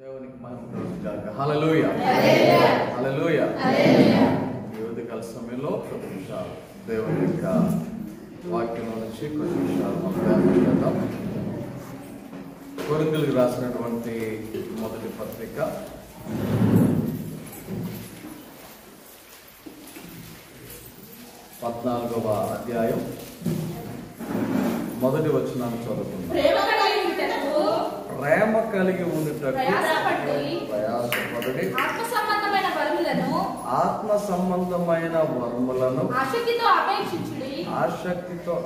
దేవునికి మహిమ కలుగుగాక. హల్లెలూయా హల్లెలూయా. ఈ ఉదయకాల సమయంలో కొన్ని నిమిషాలు దేవుని యొక్క వాక్యంలో నుంచి కొన్ని నిమిషాలు మనం ధ్యానం చేద్దాం. కొరింథీయులకు రాసినటువంటి మొదటి పత్రిక 14వ అధ్యాయం మొదటి వచనాన్ని చదువుకుందాం. ప్రేమ కలిగి ఉండుటకు ప్రయాసపడుడి, ఆత్మ సంబంధమైన వరములను ఆసక్తితో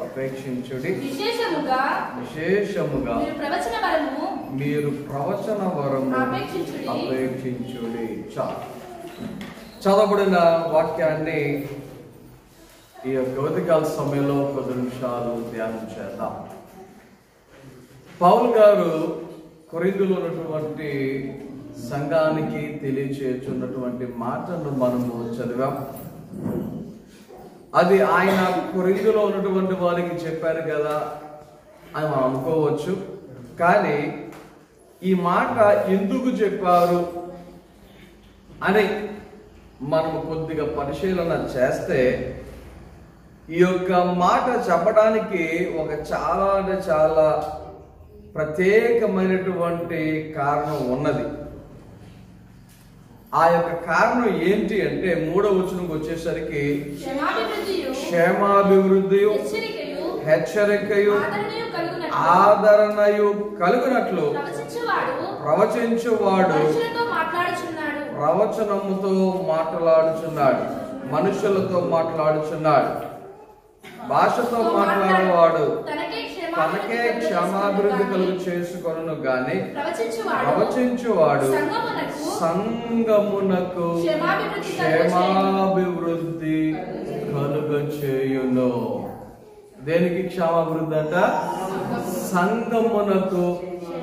అపేక్షించుడి, విశేషముగా మీరు ప్రవచన వరము అపేక్షించుడి. చదవబడిన వాక్యాన్ని ఈ యొక్క ఉదయకాల సమయంలో కొద్ది నిమిషాలు ధ్యానం చేద్దాం. పౌలు గారు కొరింథీలో ఉన్నటువంటి సంఘానికి తెలియచేస్తున్నటువంటి మాటను మనము చదివాం. అది ఆయన కొరింథీలో ఉన్నటువంటి వారికి చెప్పారు కదా అని మనం అనుకోవచ్చు. కానీ ఈ మాట ఎందుకు చెప్పారు అని మనము కొద్దిగా పరిశీలన చేస్తే ఈ యొక్క మాట చెప్పడానికి ఒక చాలా ప్రత్యేకమైనటువంటి కారణం ఉన్నది. ఆ యొక్క కారణం ఏంటి అంటే 3వ వచనంకి వచ్చేసరికి క్షేమాభివృద్ధియు హెచ్చరికయు ఆదరణయు కలుగునట్లు ప్రవచించువాడు ప్రవచనముతో మాట్లాడుచున్నాడు, మనుషులతో మాట్లాడుచున్నాడు. భాషతో మాట్లాడేవాడు తనకే క్షేమాభివృద్ధి కలుగు చేసుకొనును గాని ప్రవచించువాడు సంగమునకు క్షేమాభివృద్ధి కలుగ చేయును. దేనికి క్షేమాభివృద్ధి అంట? సంగమునకు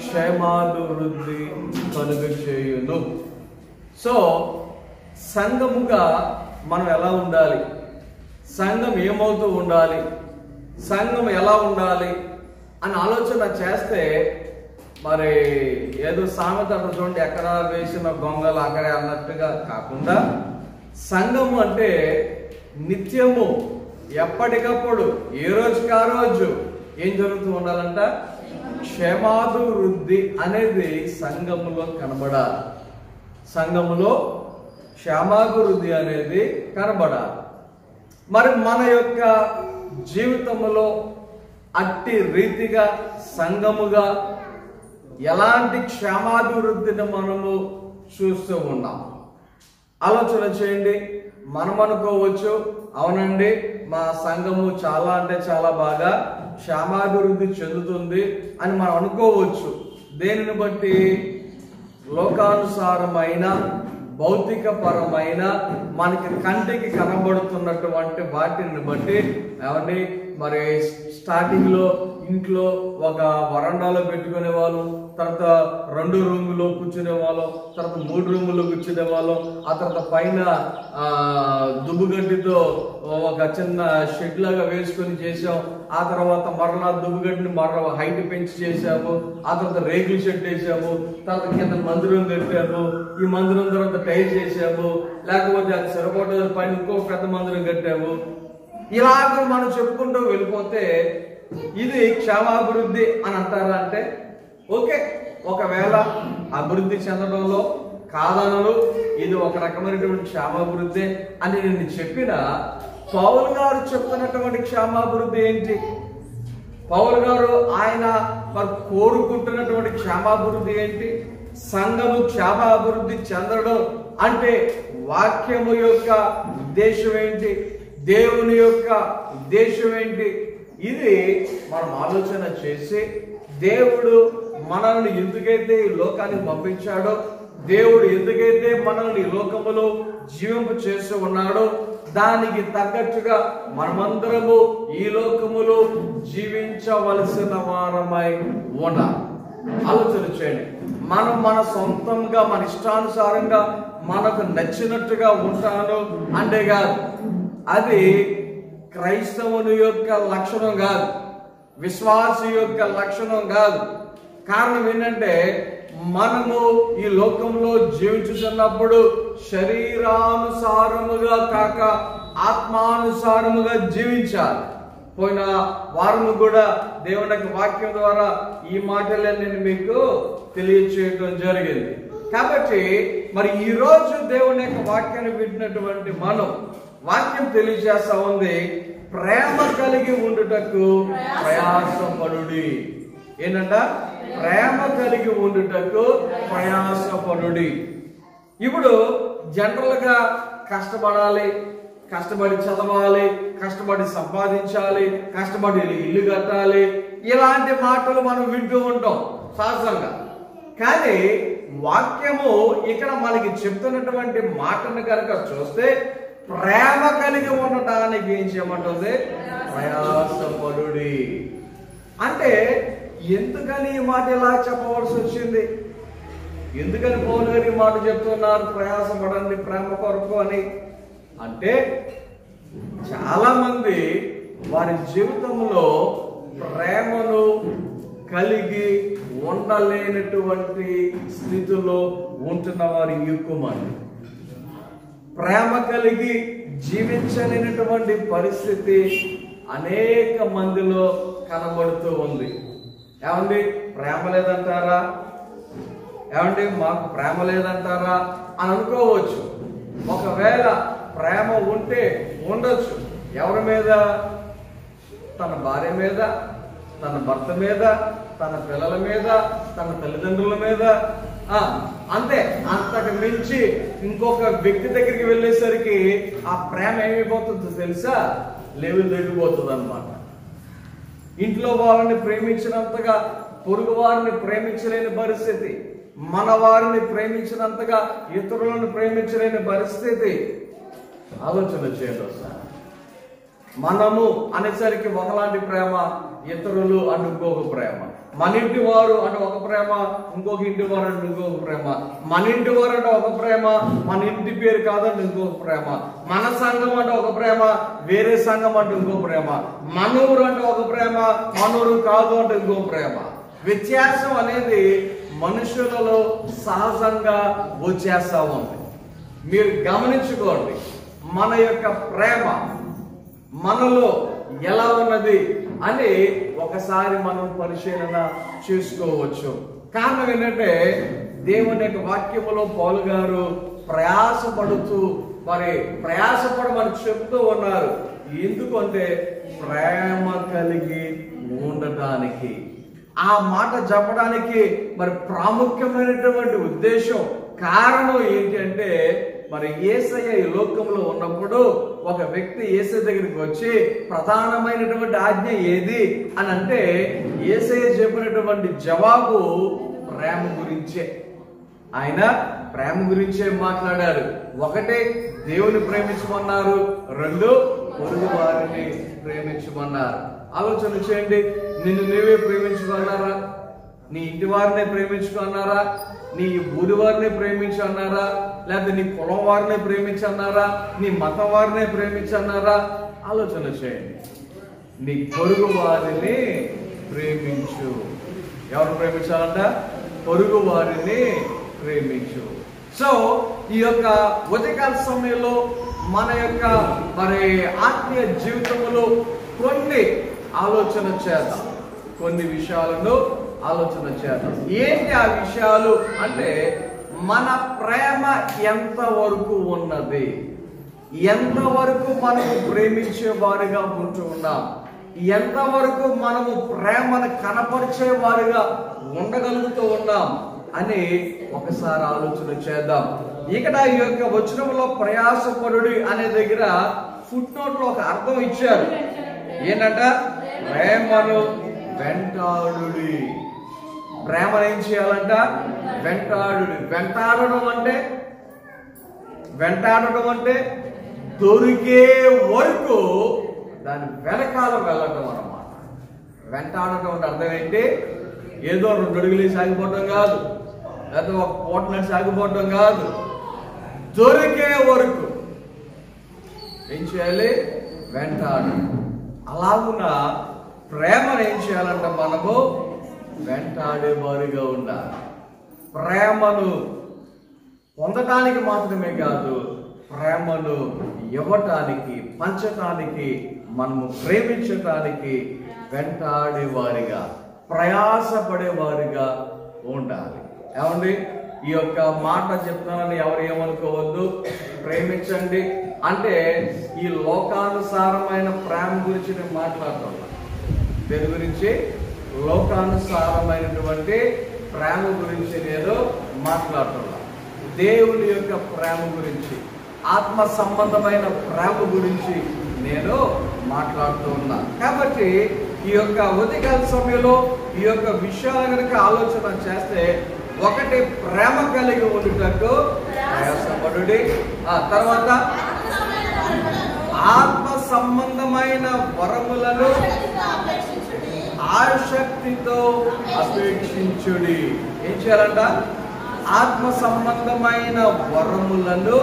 క్షేమాభివృద్ధి కలుగ చేయును. సో సంఘముగా మనం ఎలా ఉండాలి, సంఘం ఏమవుతూ ఉండాలి, సంఘం ఎలా ఉండాలి అని ఆలోచన చేస్తే మరి ఏదో సామెత చూడండి, ఎక్కడ వేసిన గొంగలు అక్కడే అన్నట్టుగా కాకుండా సంఘము అంటే నిత్యము ఎప్పటికప్పుడు ఏ రోజుకి ఆ రోజు ఏం జరుగుతూ ఉండాలంట? క్షేమాభివృద్ధి అనేది సంఘములో కనబడాలి. సంఘములో క్షేమాభివృద్ధి అనేది కనబడాలి. మరి మన యొక్క జీవితంలో అట్టి రీతిగా సంఘముగా ఎలాంటి క్షేమాభివృద్ధిని మనము చూస్తూ ఉన్నాం? ఆలోచన చేయండి. మనం అనుకోవచ్చు, అవునండి మా సంఘము చాలా అంటే చాలా బాగా క్షేమాభివృద్ధి చెందుతుంది అని మనం అనుకోవచ్చు. దేనిని బట్టి? లోకానుసారమైన భౌతిక పరమైన మనకి కంటికి కనబడుతున్నటువంటి వాటిని బట్టి. ఏమండి మరి స్టార్టింగ్ లో ఇంట్లో ఒక వరండాలో పెట్టుకునే వాళ్ళు, తర్వాత 2 రూములో కూర్చునే వాళ్ళం, తర్వాత 3 రూముల్లో కూర్చునే వాళ్ళం, ఆ తర్వాత పైన దుబ్బుగడ్డితో ఒక చిన్న షెడ్ లాగా వేసుకొని చేసాం. ఆ తర్వాత మరలా దుబ్బుగడ్డిని మరలా హైట్ పెంచి చేసాము. ఆ తర్వాత రేకుల షెడ్ వేసాము, తర్వాత కింద మందిరం కట్టాము, ఈ మందిరం తర్వాత టైల్స్ వేసాము, లేకపోతే అది సరిపోవడం పైన ఇంకో పెద్ద మందిరం కట్టాము. ఇలాగ మనం చెప్పుకుంటూ వెళ్ళిపోతే ఇది క్షేమాభివృద్ధి అని అంటారా అంటే ఓకే, ఒకవేళ అభివృద్ధి చెందడంలో కాదనలు ఇది ఒక రకమైనటువంటి క్షేమాభివృద్ధి అని నేను చెప్పిన, పౌలు గారు చెప్తున్నటువంటి క్షేమాభివృద్ధి ఏంటి? పౌలు గారు ఆయన మరి కోరుకుంటున్నటువంటి క్షేమాభివృద్ధి ఏంటి? సంఘము క్షేమాభివృద్ధి చెందడం అంటే వాక్యము యొక్క ఉద్దేశం ఏంటి? దేవుని యొక్క ఉద్దేశం ఏంటి? ఇది మనం ఆలోచన చేసి దేవుడు మనల్ని ఎందుకైతే ఈ లోకానికి పంపించాడో, దేవుడు ఎందుకైతే మనల్ని ఈ లోకములో జీవింపు చేస్తూ ఉన్నాడో దానికి తగ్గట్టుగా మనమందరము ఈ లోకములో జీవించవలసిన వారమై ఉన్నాం. ఆలోచన చేయండి. మనం మన సొంతంగా మన ఇష్టానుసారంగా మనకు నచ్చినట్టుగా ఉంటాను అంటే కాదు. అది క్రైస్తవుని యొక్క లక్షణం కాదు, విశ్వాసి యొక్క లక్షణం కాదు. కారణం ఏంటంటే మనము ఈ లోకంలో జీవించుతున్నప్పుడు శరీరానుసారముగా కాక ఆత్మానుసారముగా జీవించాలి. పోయిన వారము కూడా దేవుని యొక్క వాక్యం ద్వారా ఈ మాటలే నేను మీకు తెలియచేయడం జరిగింది. కాబట్టి మరి ఈ రోజు దేవుని యొక్క వాక్యాన్ని వింటున్నటువంటి మనం వాక్యం తెలియజేస్తా ఉంది, ప్రేమ కలిగి ఉండుటకు ప్రయాసపడుడి. ఏంటంట? ప్రేమ కలిగి ఉండుటకు ప్రయాసపడుడి. ఇప్పుడు జనరల్ గా కష్టపడాలి, కష్టపడి చదవాలి, కష్టపడి సంపాదించాలి, కష్టపడి ఇల్లు కట్టాలి, ఇలాంటి మాటలు మనం వింటూ ఉంటాం సహజంగా. కానీ వాక్యము ఇక్కడ మనకి చెప్తున్నటువంటి మాటను కనుక చూస్తే ప్రేమ కలిగి ఉండటానికి ఏం చేయమంటుంది? ప్రయాసపడుడి. అంటే ఎందుకని ఈ మాట ఇలా చెప్పవలసి వచ్చింది? ఎందుకని పౌలు గారు ఈ మాట చెప్తున్నారు ప్రయాసపడండి ప్రేమ కొరకు అని? అంటే చాలా మంది వారి జీవితంలో ప్రేమను కలిగి ఉండలేనటువంటి స్థితిలో ఉంటున్న వారు ఎక్కువ మంది. ప్రేమ కలిగి జీవించలేనటువంటి పరిస్థితి అనేక మందిలో కనబడుతూ ఉంది. ఏమండి ప్రేమ లేదంటారా? ఏమండి మాకు ప్రేమ లేదంటారా అని అనుకోవచ్చు. ఒకవేళ ప్రేమ ఉంటే ఉండొచ్చు. ఎవరి మీద? తన భార్య మీద, తన భర్త మీద, తన పిల్లల మీద, తన తల్లిదండ్రుల మీద, అంతే. అంతకు మించి ఇంకొక వ్యక్తి దగ్గరికి వెళ్ళేసరికి ఆ ప్రేమ ఏమైపోతుందో తెలుసా? లెవెల్ తగ్గిపోతుంది అన్నమాట. ఇంట్లో వాళ్ళని ప్రేమించినంతగా పొరుగు వారిని ప్రేమించలేని పరిస్థితి, మన వారిని ప్రేమించినంతగా ఇతరులను ప్రేమించలేని పరిస్థితి. ఆలోచన చేయండి ఒకసారి. మనము అనేసరికి ఒకలాంటి ప్రేమ, ఇతరులు అంటే ఇంకొక ప్రేమ, మన ఇంటి వారు అంటే ఒక ప్రేమ, ఇంకొక ఇంటి వారు అంటే ఇంకొక ప్రేమ, మన ఇంటి వారు అంటే ఒక ప్రేమ, మన ఇంటి పేరు కాదంటే ఇంకొక ప్రేమ, మన సంఘం అంటే ఒక ప్రేమ, వేరే సంఘం అంటే ఇంకో ప్రేమ, మన ఊరు అంటే ఒక ప్రేమ, మన ఊరు కాదు అంటే ఇంకో ప్రేమ. వ్యత్యాసం అనేది మనుషులలో సహజంగా వచ్చేస్తా ఉంది. మీరు గమనించుకోండి, మన యొక్క ప్రేమ మనలో ఎలా ఉన్నది అని ఒకసారి మనం పరిశీలన చేసుకోవచ్చు. కారణం ఏంటంటే దేవుని యొక్క వాక్యములో పౌలు గారు ప్రయాసపడుతూ ప్రయాసపడమని చెప్తూ ఉన్నారు. ఎందుకంటే ప్రేమ కలిగి ఉండటానికి. ఆ మాట చెప్పడానికి ప్రాముఖ్యమైనటువంటి ఉద్దేశం, కారణం ఏంటి అంటే యేసయ్య ఈ లోకంలో ఉన్నప్పుడు ఒక వ్యక్తి యేసయ్య దగ్గరికి వచ్చి ప్రధానమైనటువంటి ఆజ్ఞ ఏది అని అంటే యేసయ్య చెప్పినటువంటి జవాబు ప్రేమ గురించే. ఆయన ప్రేమ గురించే మాట్లాడారు. ఒకటి దేవుని ప్రేమించమన్నారు, రెండు పొరుగు వారిని ప్రేమించమన్నారు. ఆలోచన చేయండి. నిన్ను నీవే ప్రేమించుకున్నారా? నీ ఇంటి వారినే ప్రేమించుకున్నారా? నీ ఊరి వారిని ప్రేమించన్నారా? లేకపోతే నీ కులం వారిని ప్రేమించన్నారా? నీ మతం వారినే ప్రేమించన్నారా? ఆలోచన చేయండి. నీ పొరుగు వారిని ప్రేమించు. ఎవరు ప్రేమించాలంట? పొరుగు వారిని ప్రేమించు. సో ఈ యొక్క ఉదయకాల సమయంలో మన యొక్క ఆత్మీయ జీవితంలో కొన్ని ఆలోచన చేద్దాం, కొన్ని విషయాలను ఆలోచన చేద్దాం. ఏంటి ఆ విషయాలు అంటే మన ప్రేమ ఎంత వరకు ఉన్నది, ఎంతవరకు మనము ప్రేమించే వారిగా ఉంటూ ఉన్నాం, ఎంతవరకు మనము ప్రేమను కనపరిచే వారిగా ఉండగలుగుతూ ఉన్నాం అని ఒకసారి ఆలోచన చేద్దాం. ఇక్కడ ఈ యొక్క వచనంలో ప్రయాసపడుడి అనే దగ్గర ఫుట్ నోట్ లో ఒక అర్థం ఇచ్చారు. ఏంటంట? ప్రేమను వెంటాడుడి. ప్రేమను ఏం చేయాలంట? వెంటాడుడి. వెంటాడడం అంటే దొరికే వరకు దాని వెనకాల వెళ్ళటం అన్నమాట. వెంటాడటం అంటే అర్థం ఏంటి? ఏదో 2 అడుగులు సాగిపోవటం కాదు, లేకపోతే ఒక పూటనట్టు సాగిపోవటం కాదు. దొరికే వరకు ఏం చేయాలి? వెంటాడు. అలాగున ప్రేమను ఏం చేయాలంట? మనము వెంటాడే వారిగా ఉండాలి. ప్రేమను పొందటానికి మాత్రమే కాదు, ప్రేమను ఇవ్వటానికి, పంచటానికి, మనము ప్రేమించటానికి వెంటాడేవారిగా, ప్రయాసపడేవారిగా ఉండాలి. ఏమండి, ఈ యొక్క మాట చెప్తున్నానని ఎవరు ఏమనుకోవద్దు. ప్రేమించండి అంటే ఈ లోకానుసారమైన ప్రేమ గురించి నేను మాట్లాడుతున్నా. దేని గురించి? లోకానుసారమైనటువంటి ప్రేమ గురించి నేను మాట్లాడుతున్నా. దేవుని యొక్క ప్రేమ గురించి, ఆత్మ సంబంధమైన ప్రేమ గురించి నేను మాట్లాడుతూ ఉన్నా. కాబట్టి ఈ యొక్క ఉదయకాల సమయంలో ఈ యొక్క విషయాలు కనుక ఆలోచన చేస్తే, ఒకటి ప్రేమ కలిగి ఉండుటకు ప్రయాసపడుడి. తర్వాత ఆత్మ సంబంధమైన వరములను ఆసక్తితో అపేక్షించుడి. ఏం చేయాలంట? ఆత్మ సంబంధమైన వరములను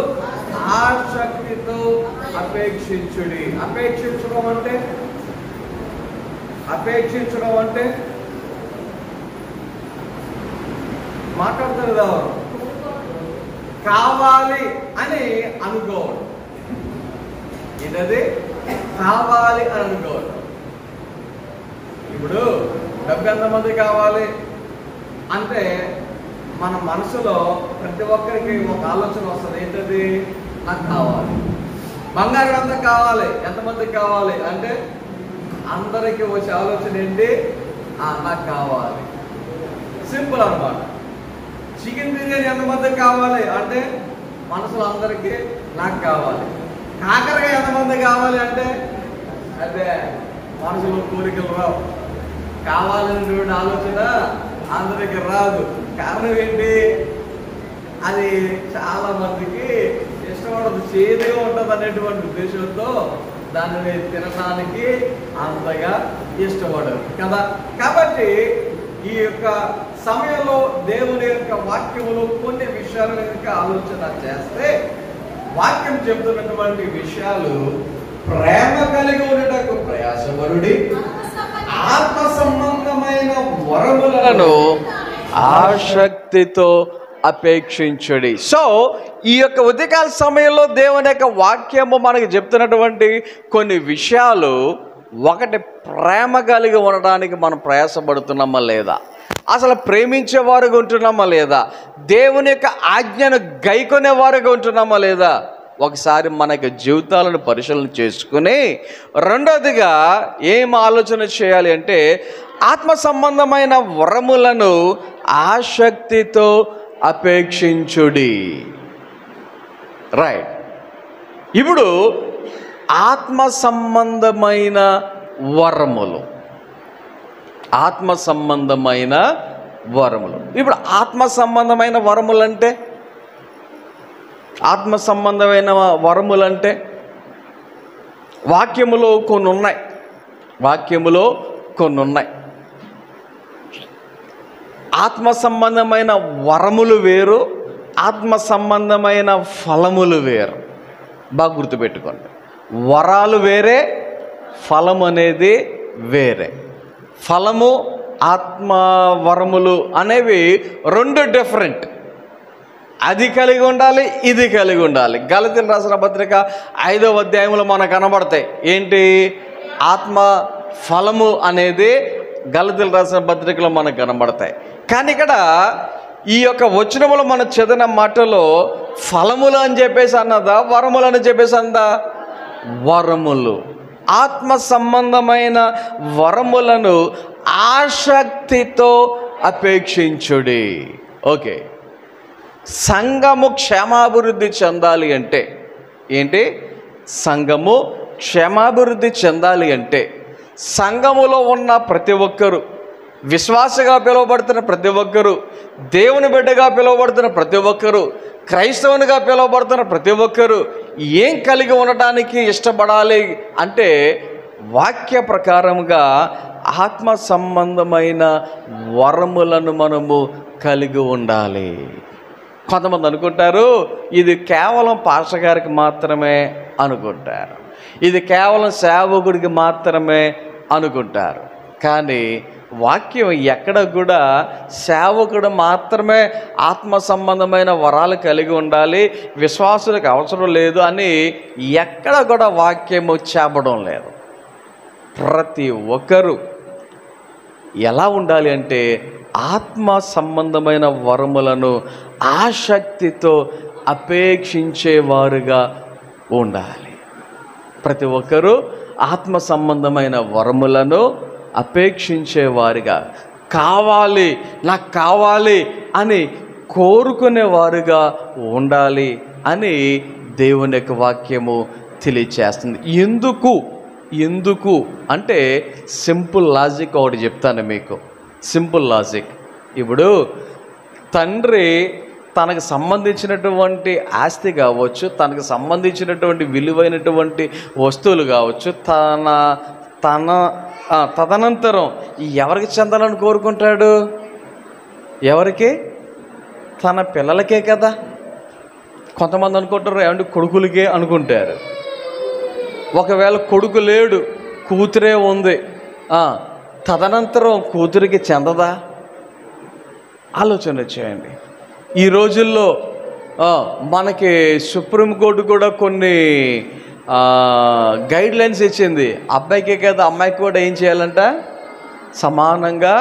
ఆసక్తితో అపేక్షించుడి. అపేక్షించడం అంటే మాట్లాడతారు కదా, కావాలి అని అనుకోవడం. ఏంటది? కావాలి అని అనుకోవడం. ఇప్పుడు డబ్బు ఎంతమంది కావాలి అంటే మన మనసులో ప్రతి ఒక్కరికి ఒక ఆలోచన వస్తుంది. ఏంటది? నాకు కావాలి. బంగారం అంతా కావాలి. ఎంతమందికి కావాలి అంటే అందరికీ వచ్చే ఆలోచన ఏంటి? నాకు కావాలి. సింపుల్ అన్నమాట. చికెన్ బిర్యానీ ఎంతమందికి కావాలి అంటే మనసులో అందరికీ నాకు కావాలి. కాకరకాయ ఎంతమంది కావాలి అంటే అదే మనసులో కోరికలు రావు. కావాలనేటువంటి ఆలోచన అందరికి రాదు. కారణం ఏంటి? అది చాలా మందికి ఇష్టపడదు, చేదుగా ఉంటుంది అనేటువంటి ఉద్దేశంతో దానిని తినడానికి అంతగా ఇష్టపడరు కదా. కాబట్టి ఈ యొక్క సమయంలో దేవుని యొక్క వాక్యములో కొన్ని విషయాలు కనుక ఆలోచన చేస్తే, వాక్యం చెబుతున్నటువంటి విషయాలు ప్రేమ కలిగి ఉండటకు ప్రయాసపడుడి, ఆత్మ సంబంధమైన వరములను ఆసక్తితో అపేక్షించుడి. సో ఈ యొక్క ఉదయకాల సమయంలో దేవుని యొక్క వాక్యము మనకు చెప్తున్నటువంటి కొన్ని విషయాలు, ఒకటి ప్రేమ కలిగి ఉండడానికి మనం ప్రయాసపడుతున్నామా లేదా, అసలు ప్రేమించేవారుగా ఉంటున్నామా లేదా, దేవుని యొక్క ఆజ్ఞను గైకొనేవారుగా ఉంటున్నామా లేదా, ఒకసారి మన యొక్క జీవితాలను పరిశీలన చేసుకుని, రెండోదిగా ఏం ఆలోచన చేయాలి అంటే ఆత్మ సంబంధమైన వరములను ఆసక్తితో అపేక్షించుడి. రైట్. ఇప్పుడు ఆత్మ సంబంధమైన వరములు, ఆత్మ సంబంధమైన వరములు. ఇప్పుడు ఆత్మ సంబంధమైన వరములంటే, ఆత్మ సంబంధమైన వరములంటే వాక్యములో కొన్ని ఉన్నాయి. వాక్యములో కొన్ని ఉన్నాయి. ఆత్మ సంబంధమైన వరములు వేరు, ఆత్మ సంబంధమైన ఫలములు వేరు. బాగా గుర్తుపెట్టుకోండి. వరాలు వేరే, ఫలం అనేది వేరే. ఫలము, ఆత్మ వరములు అనేవి రెండు డిఫరెంట్. అది కలిగి ఉండాలి, ఇది కలిగి ఉండాలి. గలతీయులకు రాసిన పత్రిక 5వ అధ్యాయంలో మనకు కనబడతాయి. ఏంటి? ఆత్మ ఫలము అనేది గలతీయులకు రాసిన పత్రికలో మనకు కనబడతాయి. కానీ ఇక్కడ ఈ యొక్క వచనములో మనం చదివిన మాటలో ఫలములు అని చెప్పేసి అన్నదా, వరములు అని చెప్పేసి అన్నదా? వరములు. ఆత్మ సంబంధమైన వరములను ఆసక్తితో అపేక్షించుడి. ఓకే. సంఘము క్షేమాభివృద్ధి చెందాలి అంటే ఏంటి? సంఘము క్షేమాభివృద్ధి చెందాలి అంటే సంఘములో ఉన్న ప్రతి ఒక్కరూ, విశ్వాసగా పిలువబడుతున్న ప్రతి ఒక్కరూ, దేవుని బిడ్డగా పిలువబడుతున్న ప్రతి ఒక్కరూ, క్రైస్తవునిగా పిలువబడుతున్న ప్రతి ఒక్కరూ ఏం కలిగి ఉండటానికి ఇష్టపడాలి అంటే వాక్య ప్రకారముగా ఆత్మ సంబంధమైన వరములను మనము కలిగి ఉండాలి. కొంతమంది అనుకుంటారు ఇది కేవలం పాస్టర్ గారికి మాత్రమే అనుకుంటారు, ఇది కేవలం సేవకుడికి మాత్రమే అనుకుంటారు. కానీ వాక్యం ఎక్కడ కూడా సేవకుడు మాత్రమే ఆత్మ సంబంధమైన వరాలు కలిగి ఉండాలి, విశ్వాసులకు అవసరం లేదు అని ఎక్కడ కూడా వాక్యము చెప్పడం లేదు. ప్రతి ఒక్కరూ ఎలా ఉండాలి అంటే ఆత్మ సంబంధమైన వరములను ఆసక్తితో అపేక్షించేవారుగా ఉండాలి. ప్రతి ఒక్కరూ ఆత్మ సంబంధమైన వరములను అపేక్షించేవారుగా, కావాలి నాకు కావాలి అని కోరుకునేవారుగా ఉండాలి అని దేవుని యొక్క వాక్యము తెలియచేస్తుంది. ఎందుకు అంటే సింపుల్ లాజిక్ ఒకటి చెప్తాను మీకు. Simple logic. ఇప్పుడు తండ్రి తనకు సంబంధించినటువంటి ఆస్తి కావచ్చు, తనకు సంబంధించినటువంటి విలువైనటువంటి వస్తువులు కావచ్చు, తదనంతరం ఎవరికి చెందాలని కోరుకుంటాడు? ఎవరికి? తన పిల్లలకే కదా. కొంతమంది అనుకుంటారు ఏమంటే కొడుకులకే అనుకుంటారు. ఒకవేళ కొడుకు లేడు, కూతురే ఉంది, తదనంతరం కూతురికి చెందదా? ఆలోచన చేయండి. ఈ రోజుల్లో మనకి సుప్రీంకోర్టు కూడా కొన్ని గైడ్ లైన్స్ ఇచ్చింది. అబ్బాయికే కదా అమ్మాయికి కూడా ఏం చేయాలంట? సమానంగా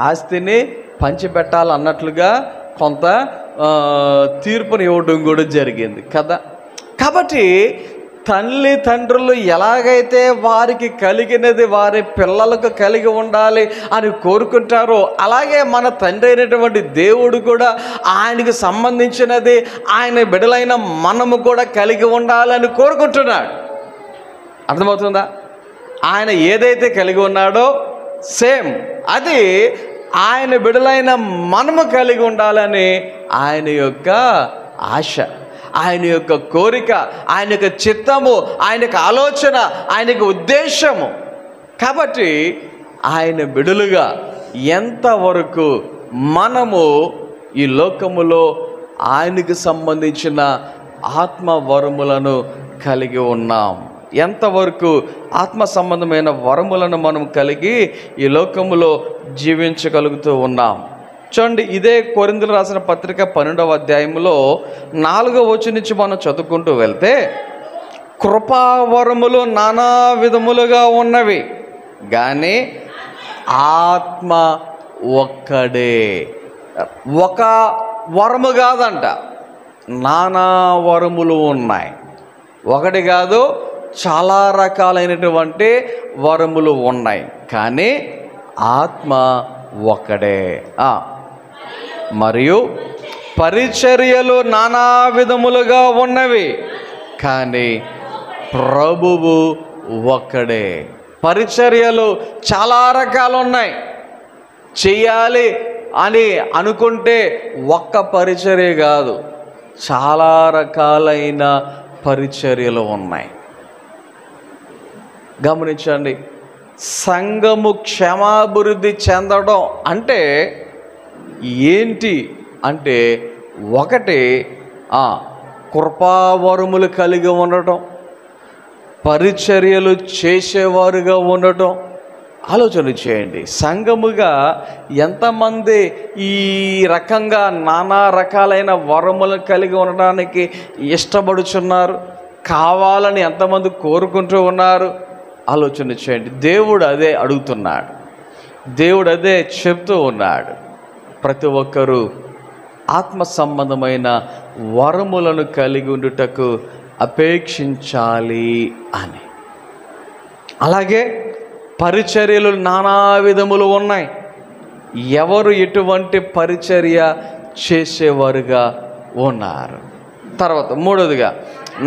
ఆస్తిని పంచిపెట్టాలన్నట్లుగా కొంత తీర్పుని ఇవ్వడం కూడా జరిగింది కదా. కాబట్టి తల్లిదండ్రులు ఎలాగైతే వారికి కలిగినది వారి పిల్లలకు కలిగి ఉండాలి అని కోరుకుంటారో, అలాగే మన తండ్రి అయినటువంటి దేవుడు కూడా ఆయనకి సంబంధించినది ఆయన బిడ్డలైన మనము కూడా కలిగి ఉండాలని కోరుకుంటున్నాడు. అర్థమవుతుందా? ఆయన ఏదైతే కలిగి ఉన్నాడో సేమ్ అది ఆయన బిడ్డలైన మనము కలిగి ఉండాలని ఆయన యొక్క ఆశ, ఆయన యొక్క కోరిక, ఆయన యొక్క చిత్తము, ఆయన యొక్క ఆలోచన, ఆయన యొక్క ఉద్దేశము. కాబట్టి ఆయన బిడ్డలుగా ఎంతవరకు మనము ఈ లోకములో ఆయనకు సంబంధించిన ఆత్మ వరములను కలిగి ఉన్నాం, ఎంతవరకు ఆత్మ సంబంధమైన వరములను మనం కలిగి ఈ లోకములో జీవించగలుగుతూ ఉన్నాం. చూడండి, ఇదే కొరింథీయులకు రాసిన పత్రిక 12వ అధ్యాయంలో 4వ వచనం నుంచి మనం చదువుకుంటూ వెళ్తే, కృపావరములు నానా విధములుగా ఉన్నవి కానీ ఆత్మ ఒక్కడే. ఒక వరము కాదంట, నానా వరములు ఉన్నాయి. ఒకటి కాదు, చాలా రకాలైనటువంటి వరములు ఉన్నాయి కానీ ఆత్మ ఒక్కడే. మరియు పరిచర్యలు నానా విధములుగా ఉన్నవి కానీ ప్రభువు ఒక్కడే. పరిచర్యలు చాలా రకాలు ఉన్నాయి. చెయ్యాలి అని అనుకుంటే ఒక్క పరిచర్య కాదు, చాలా రకాలైన పరిచర్యలు ఉన్నాయి. గమనించండి, సంఘము క్షేమాభివృద్ధి చెందడం అంటే ఏంటి అంటే, ఒకటి కృపావరములు కలిగి ఉండటం, పరిచర్యలు చేసేవారుగా ఉండటం. ఆలోచన చేయండి, సంఘముగా ఎంతమంది ఈ రకంగా నానా రకాలైన వరములు కలిగి ఉండడానికి ఇష్టపడుచున్నారు, కావాలని ఎంతమంది కోరుకుంటూ ఉన్నారు? ఆలోచన చేయండి. దేవుడు అదే అడుగుతున్నాడు, దేవుడు అదే చెప్తూ ఉన్నాడు. ప్రతి ఒక్కరూ ఆత్మ సంబంధమైన వరములను కలిగి ఉండుటకు అపేక్షించాలి అని. అలాగే పరిచర్యలు నానా విధములు ఉన్నాయి. ఎవరు ఎటువంటి పరిచర్య చేసేవారుగా ఉన్నారు. తర్వాత మూడవదిగా,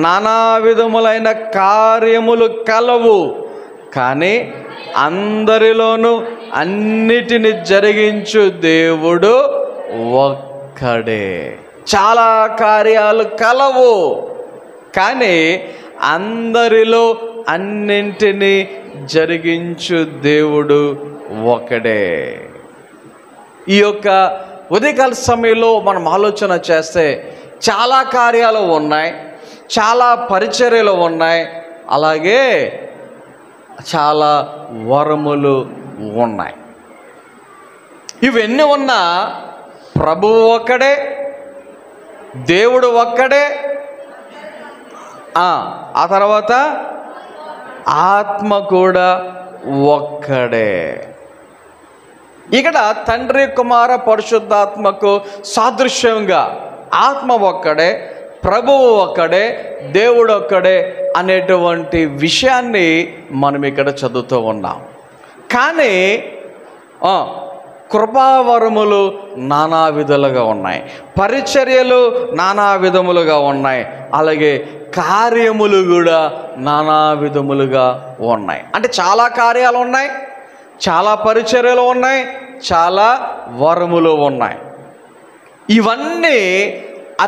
నానా విధములైన కార్యములు కలవు కానీ అందరిలోనూ అన్నిటిని జరిగించు దేవుడు ఒక్కడే. చాలా కార్యాలు కలవు కానీ అందరిలో అన్నింటినీ జరిగించు దేవుడు ఒకడే. ఈ యొక్క ఉదయకాల సమయంలో మనం ఆలోచన చేస్తే చాలా కార్యాలు ఉన్నాయి, చాలా పరిచర్యలు ఉన్నాయి, అలాగే చాలా వరములు ఉన్నాయి. ఇవన్నీ ఉన్నా ప్రభువు ఒక్కడే, దేవుడు ఒక్కడే, ఆ తర్వాత ఆత్మ కూడా ఒక్కడే. ఇక్కడ తండ్రి, కుమార, పరిశుద్ధాత్మకు సాదృశ్యంగా ఆత్మ ఒక్కడే, ప్రభువు ఒక్కడే, దేవుడు ఒక్కడే అనేటువంటి విషయాన్ని మనం ఇక్కడ చదువుతూ ఉన్నాం. కానీ కృపావరములు నానా విధాలుగా ఉన్నాయి, పరిచర్యలు నానా విధములుగా ఉన్నాయి, అలాగే కార్యములు కూడా నానా విధములుగా ఉన్నాయి. అంటే చాలా కార్యాలు ఉన్నాయి, చాలా పరిచర్యలు ఉన్నాయి, చాలా వరములు ఉన్నాయి. ఇవన్నీ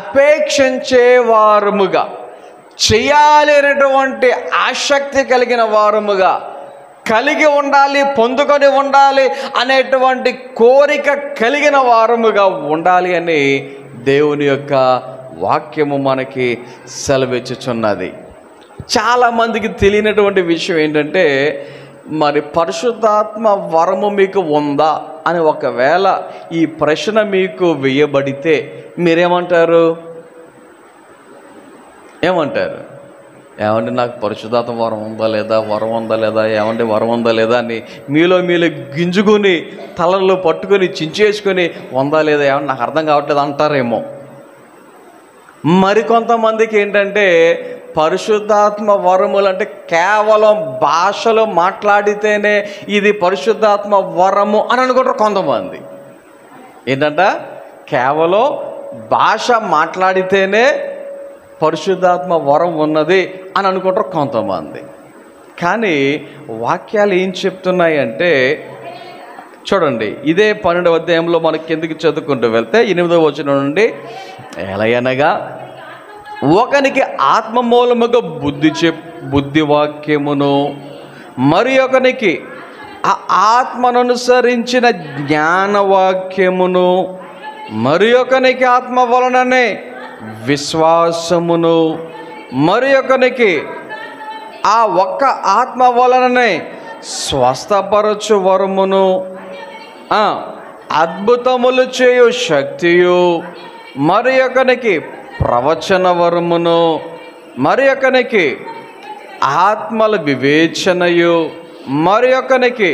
అపేక్షించే వారముగా, చేయాలనేటువంటి ఆసక్తి కలిగిన వారముగా, కలిగి ఉండాలి, పొందుకొని ఉండాలి అనేటువంటి కోరిక కలిగిన వారముగా ఉండాలి అని దేవుని యొక్క వాక్యము మనకి సెలవిచ్చుచున్నది. చాలామందికి తెలియనటువంటి విషయం ఏంటంటే, మరి పరిశుద్ధాత్మ వరము మీకు ఉందా అని ఒకవేళ ఈ ప్రశ్న మీకు వేయబడితే మీరేమంటారు? ఏమండి నాకు పరిశుద్ధాత్మ వరం ఉందా లేదా, వరం ఉందా లేదా, ఏమండి వరం ఉందా లేదా అని మీలో గింజుకొని తలల్లో పట్టుకొని చించేసుకొని ఉందా లేదా, ఏమన్నా నాకు అర్థం కావట్లేదు అంటారేమో. మరికొంతమందికి ఏంటంటే పరిశుద్ధాత్మ వరములు అంటే కేవలం భాషలో మాట్లాడితేనే ఇది పరిశుద్ధాత్మ వరము అని అనుకుంటారు కొంతమంది. ఏంటంట, కేవలం భాష మాట్లాడితేనే పరిశుద్ధాత్మ వరం ఉన్నది అని అనుకుంటారు కొంతమంది. కానీ వాక్యాలు ఏం చెప్తున్నాయి అంటే, చూడండి, ఇదే 12వ అధ్యాయంలో మనకి కిందకి చదువుకుంటూ వెళ్తే 8వ వచనం నుండి, ఎలయనగా ఒకనికి ఆత్మ మూలముగా బుద్ధి వాక్యమును, మరి ఒకనికి ఆ ఆత్మను అనుసరించిన జ్ఞానవాక్యమును, మరి ఒకనికి ఆత్మ వలననే విశ్వాసమును, మరి ఒకనికి ఆ ఒక్క ఆత్మ వలననే స్వస్థపరచు వరమును, అద్భుతములు చేయు శక్తియు, మరి ఒకనికి ప్రవచన వరమును, మరి ఒకనికి ఆత్మల వివేచనయు, మరి ఒకనికి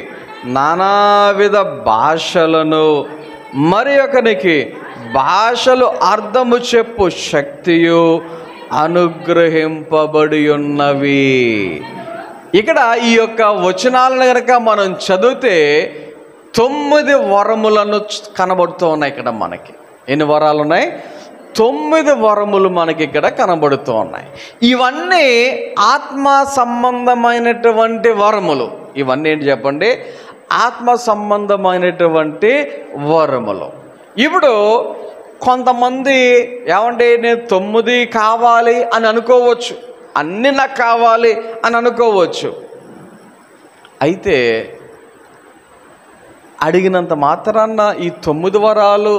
నానావిధ భాషలను, మరి ఒకనికి భాషలు అర్థము చెప్పు శక్తియు అనుగ్రహింపబడి ఉన్నవి. ఇక్కడ ఈ యొక్క వచనాలను కనుక మనం చదివితే 9 వరములను కనబడుతూ ఉన్నాయి. ఇక్కడ మనకి ఎన్ని వరాలు ఉన్నాయి? 9 వరములు మనకి ఇక్కడ కనబడుతూ ఉన్నాయి. ఇవన్నీ ఆత్మ సంబంధమైనటువంటి వరములు. ఇవన్నీ ఏంటి చెప్పండి? ఆత్మ సంబంధమైనటువంటి వరములు. ఇప్పుడు కొంతమంది ఏమంటే నేను 9 కావాలి అని అనుకోవచ్చు, అన్నీ నాకు కావాలి అని అనుకోవచ్చు. అయితే అడిగినంత మాత్రాన ఈ 9 వరాలు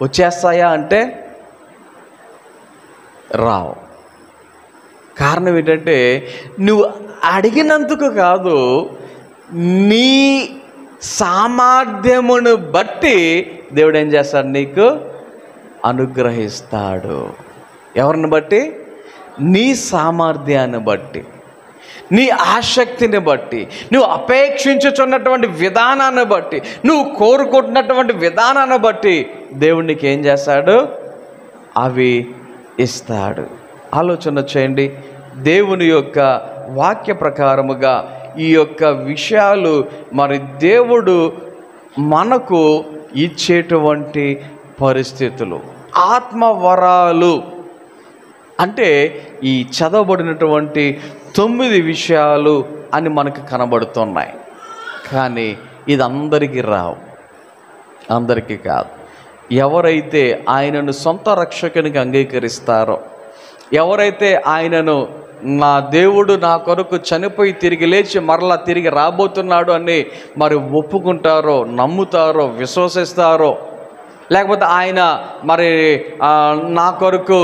వచ్చేస్తాయా అంటే రావు. కారణం ఏంటంటే నువ్వు అడిగినందుకు కాదు, నీ సామర్థ్యమును బట్టి దేవుడు ఏం చేస్తాడు? నీకు అనుగ్రహిస్తాడు. ఎవరిని బట్టి? నీ సామర్థ్యాన్ని బట్టి, నీ ఆసక్తిని బట్టి, నువ్వు అపేక్షించుచున్నటువంటి విధానాన్ని బట్టి, నువ్వు కోరుకుంటున్నటువంటి విధానాన్ని బట్టి దేవుడు నీకు ఏం చేస్తాడు? అవి ఇస్తాడు. ఆలోచన చేయండి. దేవుని యొక్క వాక్య ప్రకారముగా ఈ యొక్క విషయాలు మరి దేవుడు మనకు ఇచ్చేటువంటి పరిస్థితులు. ఆత్మవరాలు అంటే ఈ చదవబడినటువంటి 9 విషయాలు అని మనకు కనబడుతున్నాయి. కానీ ఇది అందరికీ రావు, అందరికీ కాదు. ఎవరైతే ఆయనను సొంత రక్షకునిగా అంగీకరిస్తారో, ఎవరైతే ఆయనను నా దేవుడు నా కొరకు చనిపోయి తిరిగి లేచి మరలా తిరిగి రాబోతున్నాడు అని మరి ఒప్పుకుంటారో, నమ్ముతారో, విశ్వసిస్తారో, లేకపోతే ఆయన మరి నా కొరకు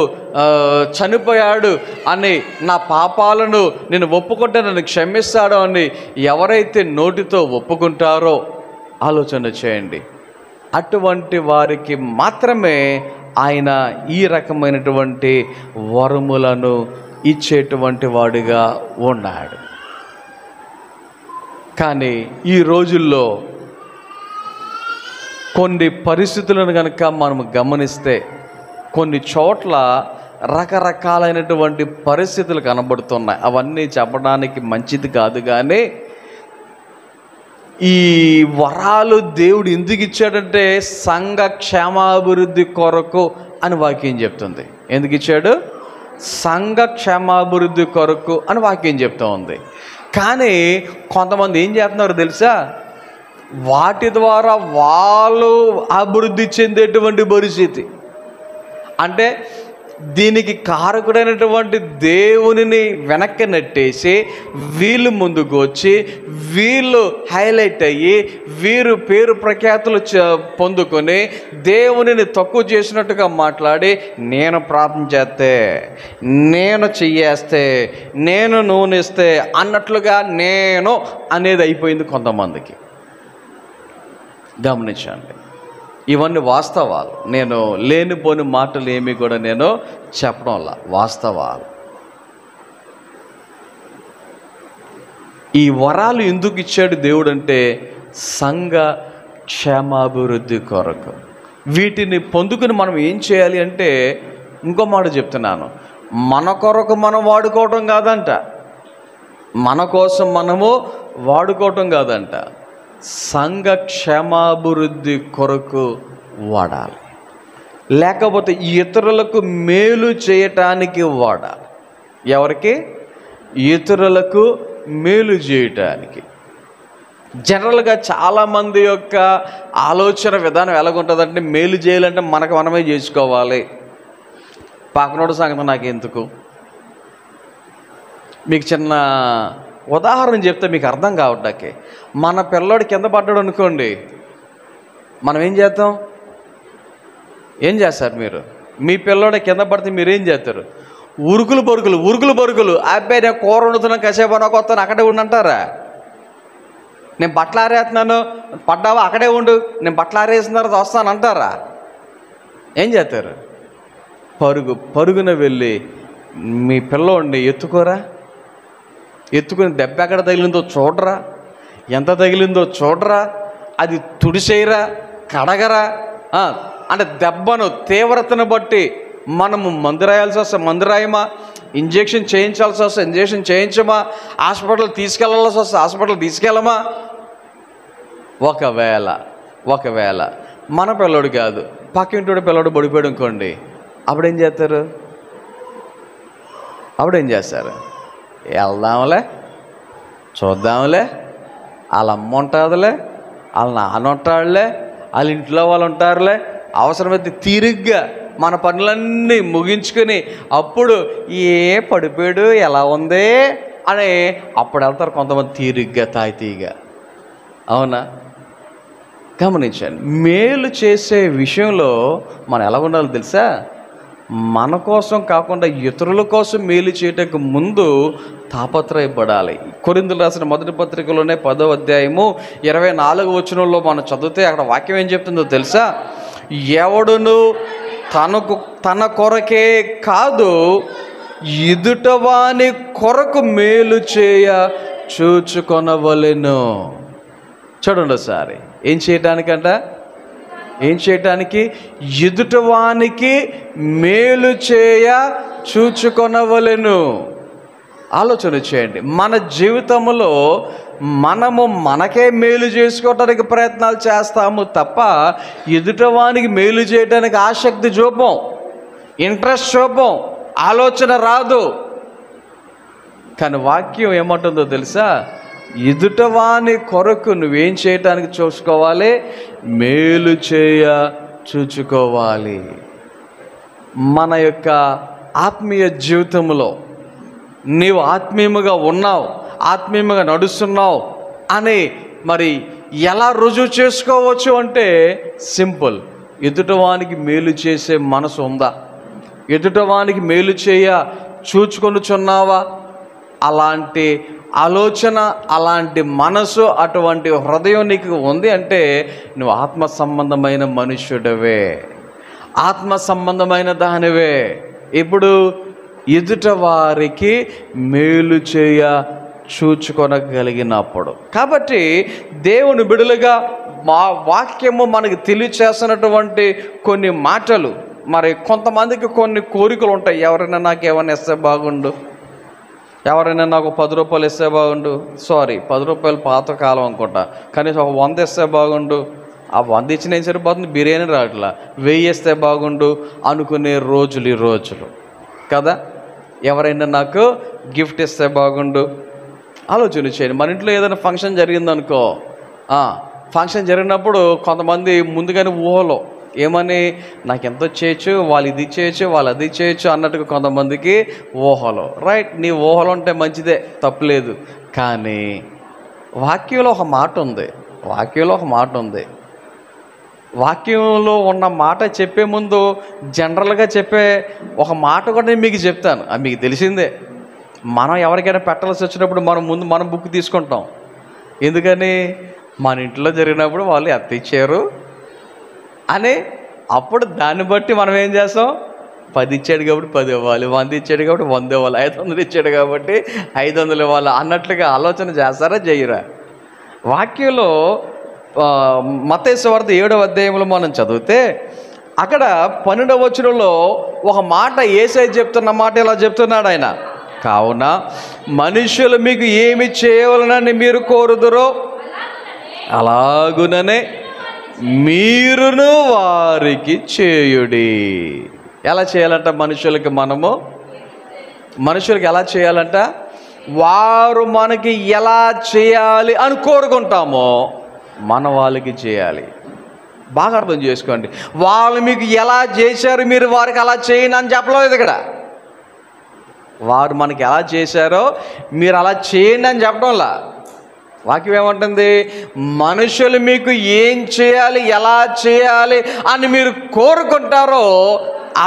చనిపోయాడు అని, నా పాపాలను నేను ఒప్పుకుంటే నన్ను క్షమిస్తాడు అని ఎవరైతే నోటితో ఒప్పుకుంటారో, ఆలోచన చేయండి, అటువంటి వారికి మాత్రమే ఆయన ఈ రకమైనటువంటి వరములను ఇచ్చేటువంటి వాడిగా ఉన్నాడు. కానీ ఈ రోజుల్లో కొన్ని పరిస్థితులను కనుక మనం గమనిస్తే కొన్ని చోట్ల రకరకాలైనటువంటి పరిస్థితులు కనబడుతున్నాయి. అవన్నీ చెప్పడానికి మంచిది కాదు. కానీ ఈ వరాలు దేవుడు ఎందుకు ఇచ్చాడంటే సంఘ క్షేమాభివృద్ధి కొరకు అని వాక్యం చెప్తుంది. ఎందుకు ఇచ్చాడు? సంఘ క్షేమాభివృద్ధి కొరకు అని వాక్యం చెప్తూ ఉంది. కానీ కొంతమంది ఏం చేస్తున్నారో తెలుసా? వాటి ద్వారా వాళ్ళు అభివృద్ధి చెందేటువంటి పరిస్థితి. అంటే దీనికి కారకుడైనటువంటి దేవునిని వెనక్కి నెట్టేసి వీళ్ళు ముందుకు వచ్చి వీళ్ళు హైలైట్ అయ్యి వీరు పేరు ప్రఖ్యాతులు పొందుకొని దేవునిని తక్కువ చేసినట్టుగా మాట్లాడి, నేను ప్రార్థన చేస్తే, నేను చెయ్యేస్తే, నేను నూనెస్తే అన్నట్లుగా నేను అనేది అయిపోయింది కొంతమందికి. గమనించండి, ఇవన్నీ వాస్తవాలు. నేను లేనిపోని మాటలు ఏమి కూడా నేను చెప్పడంలా, వాస్తవాలు. ఈ వరాలు ఎందుకు ఇచ్చాడు దేవుడు అంటే సంఘ క్షేమాభివృద్ధి కొరకు. వీటిని పొందుకుని మనం ఏం చేయాలి అంటే, ఇంకో మాట చెప్తున్నాను, మన కొరకు మనం వాడుకోవటం కాదంట, మన కోసం మనము వాడుకోవటం కాదంట, సంఘ క్షేమాభివృద్ధి కొరకు వాడాలి. లేకపోతే ఇతరులకు మేలు చేయటానికి వాడాలి. ఎవరికి? ఇతరులకు మేలు చేయటానికి. జనరల్గా చాలామంది యొక్క ఆలోచన విధానం ఎలాగుంటుందంటే, మేలు చేయాలంటే మనకు మనమే చేసుకోవాలి, పక్కనోడి సంగతి నాకు ఎందుకు. మీకు చిన్న ఉదాహరణ చెప్తే మీకు అర్థం కావటానికి, మన పిల్లోడు కింద పడ్డాడు అనుకోండి, మనం ఏం చేస్తాం? ఏం చేస్తారు మీరు? మీ పిల్లోడు కింద పడితే మీరు ఏం చేస్తారు? ఉరుకులు పరుగులు. అబ్బాయి నేను కూర వండుతున్నాను, కాసేపు నాకు వస్తాను, అక్కడే ఉండంటారా? నేను బట్టలు ఆరేస్తున్నాను, పడ్డావా అక్కడే ఉండు, నేను బట్టలు ఆరేసిన తర్వాత వస్తాను అంటారా? ఏం చేస్తారు? పరుగున వెళ్ళి మీ పిల్లోడిని ఎత్తుకోరా, ఎత్తుకుని దెబ్బ ఎక్కడ తగిలిందో చూడరా, ఎంత తగిలిందో చూడరా, అది తుడిసేయరా, కడగరా. అంటే దెబ్బను తీవ్రతను బట్టి మనము మందు రాయాల్సి వస్తే మందు రాయమా, ఇంజెక్షన్ చేయించాల్సి వస్తే ఇంజెక్షన్ చేయించమా, హాస్పిటల్ తీసుకెళ్లాల్సి వస్తే హాస్పిటల్ తీసుకెళ్ళమా? ఒకవేళ మన పిల్లోడు కాదు, పక్కింటి పిల్లోడు పడిపోయాడు అనుకోండి, అప్పుడేం చేస్తారు? వెళ్దాంలే, చూద్దాంలే, వాళ్ళ అమ్మ ఉంటుందిలే, వాళ్ళ నాన్న ఉంటాడులే, వాళ్ళ ఇంట్లో వాళ్ళు ఉంటారులే, అవసరమైతే తీరిగ్గా మన పనులన్నీ ముగించుకొని అప్పుడు ఏ పడిపోయాడు ఎలా ఉంది అని అప్పుడు వెళ్తారు కొంతమంది తీరిగ్గా తాయితీగా. అవునా? గమనించండి, మేలు చేసే విషయంలో మనం ఎలా ఉండాలో తెలుసా? మన కోసం కాకుండా ఇతరుల కోసం మేలు చేయటకు ముందు తాపత్రయపడాలి. కొరింథీయులకు రాసిన మొదటి పత్రికలోనే 10వ అధ్యాయము 24వ వచనంలో మనం చదివితే అక్కడ వాక్యం ఏం చెప్తుందో తెలుసా? ఎవడును తన కొరకే కాదు ఎదుటవాని కొరకు మేలు చేయ చూచుకొనవలెను. చూడండి ఒకసారి, ఏం చేయటానికి? ఎదుటవానికి మేలు చేయ చూచుకొనవలెను. ఆలోచన చేయండి, మన జీవితంలో మనము మనకే మేలు చేసుకోవటానికి ప్రయత్నాలు చేస్తాము తప్ప ఎదుటవానికి మేలు చేయడానికి ఆసక్తి చూపం, ఇంట్రెస్ట్ చూపం, ఆలోచన రాదు. కానీ వాక్యం ఏమంటుందో తెలుసా? ఎదుటవాని కొరకు నువ్వేం చేయటానికి చూసుకోవాలి? మేలు చేయ చూచుకోవాలి. మన యొక్క ఆత్మీయ జీవితంలో నీవు ఆత్మీయముగా ఉన్నావు, ఆత్మీయముగా నడుస్తున్నావు అని మరి ఎలా రుజువు చేసుకోవచ్చు అంటే సింపుల్. ఎదుటవానికి మేలు చేసే మనసు ఉందా? ఎదుటవానికి మేలు చేయ చూచుకొనుచున్నావా? అలాంటి ఆలోచన, అలాంటి మనసు, అటువంటి హృదయం నీకు ఉంది అంటే నువ్వు ఆత్మ సంబంధమైన మనుష్యుడవే, ఆత్మ సంబంధమైన దానివే. ఇప్పుడు ఎదుట వారికి మేలు చేయ చూచుకొనగలిగినప్పుడు. కాబట్టి దేవుని బిడులుగా మా వాక్యము మనకి తెలియచేస్తున్నటువంటి కొన్ని మాటలు, మరి కొంతమందికి కొన్ని కోరికలు ఉంటాయి. ఎవరైనా నాకు ఏమైనా ఇస్తే బాగుండు, ఎవరైనా నాకు 10 రూపాయలు ఇస్తే బాగుండు, 10 రూపాయలు పాతకాలం అనుకుంటా, కనీసం ఒక 100 ఇస్తే బాగుండు, ఆ 100 ఇచ్చిన ఏం సరిపోతుంది, బిర్యానీ రావట్లా, 1000 ఇస్తే బాగుండు అనుకునే రోజులు ఈ రోజులు కదా. ఎవరైనా నాకు గిఫ్ట్ ఇస్తే బాగుండు. ఆలోచన చేయండి. మన ఇంట్లో ఏదైనా ఫంక్షన్ జరిగిందనుకో, ఫంక్షన్ జరిగినప్పుడు కొంతమంది ముందుగానే ఊహలో ఏమని, నాకు ఎంతో చేయొచ్చు, వాళ్ళు ఇది చేయొచ్చు, వాళ్ళు అది చేయొచ్చు అన్నట్టుగా కొంతమందికి ఊహలో. రైట్, నీ ఊహలు ఉంటే మంచిదే, తప్పులేదు. కానీ వాక్యంలో ఒక మాట ఉంది, వాక్యంలో ఉన్న మాట చెప్పే ముందు జనరల్గా చెప్పే ఒక మాట కూడా నేను మీకు చెప్తాను. అది మీకు తెలిసిందే. మనం ఎవరికైనా పెట్టాల్సి వచ్చినప్పుడు మనం బుక్ తీసుకుంటాం. ఎందుకని, మన ఇంట్లో జరిగినప్పుడు వాళ్ళు ఎంత ఇచ్చారు అని. అప్పుడు దాన్ని బట్టి మనం ఏం చేస్తాం, 10 ఇచ్చాడు కాబట్టి 10 ఇవ్వాలి, 100 ఇచ్చాడు కాబట్టి 100 ఇవ్వాలి, 500 ఇచ్చాడు కాబట్టి 500 ఇవ్వాలి అన్నట్లుగా ఆలోచన చేస్తారా, చెయ్యరా? వాక్యంలో మత్తయి సువార్త 7వ అధ్యాయంలో మనం చదివితే అక్కడ 12వ వచనంలో ఒక మాట యేసయ్య చెప్తున్న మాట ఇలా చెప్తున్నాడు ఆయన, కావున మనుషులు మీకు ఏమి చేయవలనని మీరు కోరుదురో అలాగుననే మీరును వారికి చేయుడి. ఎలా చేయాలంట మనుషులకి ఎలా చేయాలంట, వారు మనకి ఎలా చేయాలి అని కోరుకుంటామో మన వాళ్ళకి చేయాలి. బాగా అర్థం చేసుకోండి. వాళ్ళు మీకు ఎలా చేశారు, మీరు వారికి అలా చేయండి అని చెప్పలేదు ఇక్కడ. వారు మనకి ఎలా చేశారో మీరు అలా చేయండి అని చెప్పడంలా. వాక్యం ఏమంటుంది, మనుషులు మీకు ఏం చేయాలి, ఎలా చేయాలి అని మీరు కోరుకుంటారో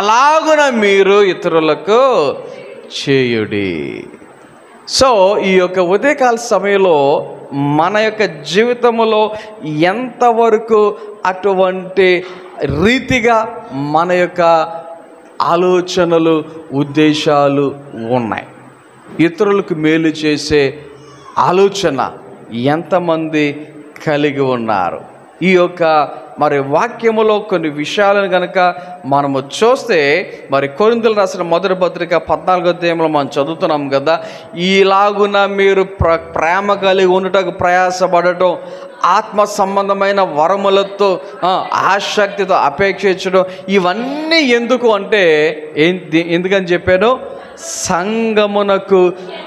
అలాగున మీరు ఇతరులకు చేయుడి. సో ఈ యొక్క ఉదయకాల సమయంలో మన యొక్క జీవితంలో ఎంతవరకు అటువంటి రీతిగా మన యొక్క ఆలోచనలు, ఉద్దేశాలు ఉన్నాయి, ఇతరులకు మేలు చేసే ఆలోచన ఎంతమంది కలిగి ఉన్నారు? ఈ యొక్క మరి వాక్యములో కొన్ని విషయాలను కనుక మనము చూస్తే, మరి కొరింథీయులకు రాసిన మొదటి పత్రిక 14వ అధ్యాయంలో మనం చదువుతున్నాం కదా, ఈలాగున మీరు ప్రేమ కలిగి ఉండటకు ప్రయాసపడటం, ఆత్మ సంబంధమైన వరములతో ఆసక్తితో అపేక్షించడం, ఇవన్నీ ఎందుకు అంటే ఎందుకని చెప్పాను, సంఘమునకు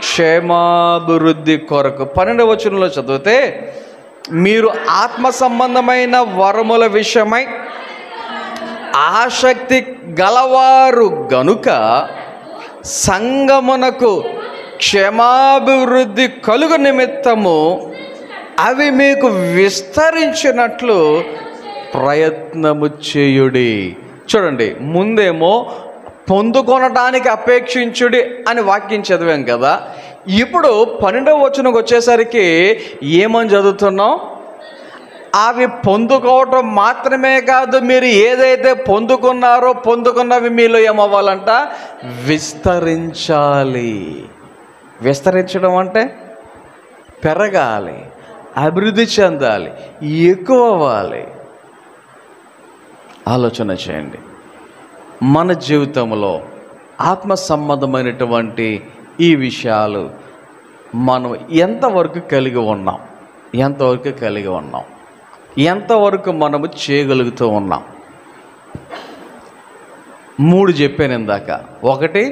క్షేమాభివృద్ధి కొరకు. 12వ వచనంలో చదివితే, మీరు ఆత్మ సంబంధమైన వరముల విషయమై ఆసక్తి గలవారు గనుక సంఘమునకు క్షేమాభివృద్ధి కలుగు నిమిత్తము అవి మీకు విస్తరించినట్లు ప్రయత్నము చేయుడి. చూడండి, ముందేమో పొందుకొనటానికి అపేక్షించుడి అని వాక్యం చదివాం కదా. ఇప్పుడు 12వ వచనంకి వచ్చేసరికి ఏమని చదువుతున్నాం, అవి పొందుకోవటం మాత్రమే కాదు, మీరు ఏదైతే పొందుకున్నవి మీలో ఏమవ్వాలంట, విస్తరించాలి. విస్తరించడం అంటే పెరగాలి, అభివృద్ధి చెందాలి, ఎక్కువ అవ్వాలి. ఆలోచన చేయండి. మన జీవితంలో ఆత్మ సంబంధమైనటువంటి ఈ విషయాలు మనం ఎంతవరకు కలిగి ఉన్నాం, ఎంతవరకు మనము చేయగలుగుతూ ఉన్నాం? 3 చెప్పాను ఇందాక. 1,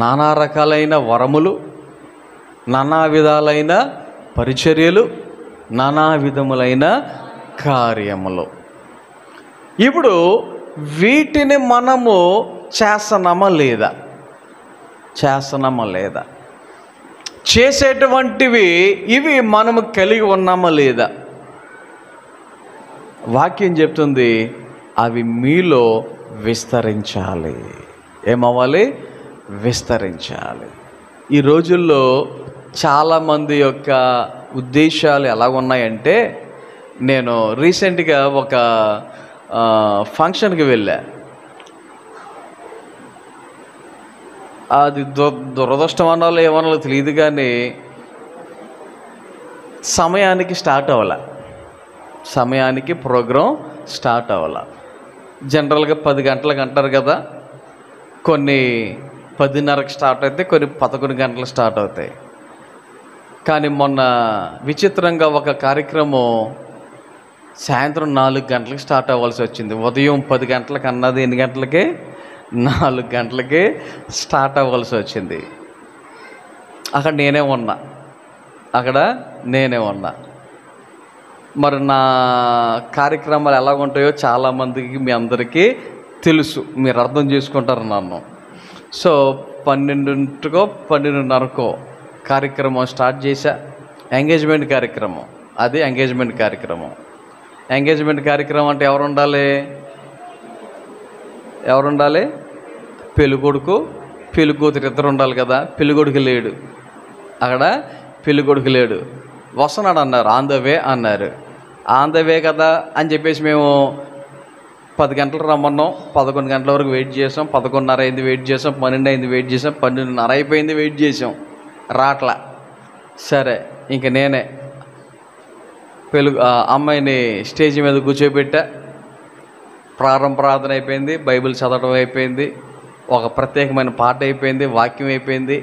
నానా రకాలైన వరములు, నానా విధాలైన పరిచర్యలు, నానా విధములైన కార్యములు. ఇప్పుడు వీటిని మనము చేస్తున్నామా లేదా? చేసేటువంటివి ఇవి మనము కలిగి ఉన్నామా లేదా? వాక్యం చెప్తుంది, అవి మీలో విస్తరించాలి. ఏమవ్వాలి? విస్తరించాలి. ఈ రోజుల్లో చాలామంది యొక్క ఉద్దేశాలు ఎలా ఉన్నాయంటే, నేను రీసెంట్గా ఒక ఫంక్షన్కి వెళ్ళా. అది దురదృష్టం అనాలో ఏమనాలో తెలియదు, కానీ సమయానికి స్టార్ట్ అవ్వాల, సమయానికి ప్రోగ్రాం స్టార్ట్ అవ్వాల. జనరల్గా 10 గంటలకు అంటారు కదా, కొన్ని 10:30కి స్టార్ట్ అవుతాయి, కొన్ని 11 గంటలకు స్టార్ట్ అవుతాయి. కానీ మొన్న విచిత్రంగా ఒక కార్యక్రమం సాయంత్రం 4 గంటలకు స్టార్ట్ అవ్వాల్సి వచ్చింది. ఉదయం 10 గంటలకు అన్నది ఎన్ని గంటలకి? 4 గంటలకి స్టార్ట్ అవ్వాల్సి వచ్చింది. అక్కడ నేనే ఉన్నా. మరి నా కార్యక్రమాలు ఎలా ఉంటాయో చాలామందికి, మీ అందరికీ తెలుసు, మీరు అర్థం చేసుకుంటారు నన్ను. సో 12కో 12:30కో కార్యక్రమం స్టార్ట్ చేశా. ఎంగేజ్మెంట్ కార్యక్రమం, అది ఎంగేజ్మెంట్ కార్యక్రమం. ఎంగేజ్మెంట్ కార్యక్రమం అంటే ఎవరు ఉండాలి? పెళ్ళికొడుకు పెళ్ళికూతురు ఇద్దరు ఉండాలి కదా. పెళ్ళికొడుకు లేడు అక్కడ, పెళ్ళికొడుకు లేడు. వస్తున్నాడు అన్నారు, ఆన్ ద వే అన్నారు. ఆన్ ద వే కదా అని చెప్పేసి మేము 10 గంటలు రమ్మన్నాం, 11 గంటల వరకు వెయిట్ చేసాం, 11:30 అయింది వెయిట్ చేసాం, 12 అయింది వెయిట్ చేసాం, 12:30 అయిపోయింది వెయిట్ చేసాం, రాట్లా. సరే, ఇంక నేనే అమ్మాయిని స్టేజ్ మీద కూర్చోబెట్టా. ప్రార్థన అయిపోయింది, బైబిల్ చదవడం అయిపోయింది, ఒక ప్రత్యేకమైన పాట అయిపోయింది, వాక్యం అయిపోయింది.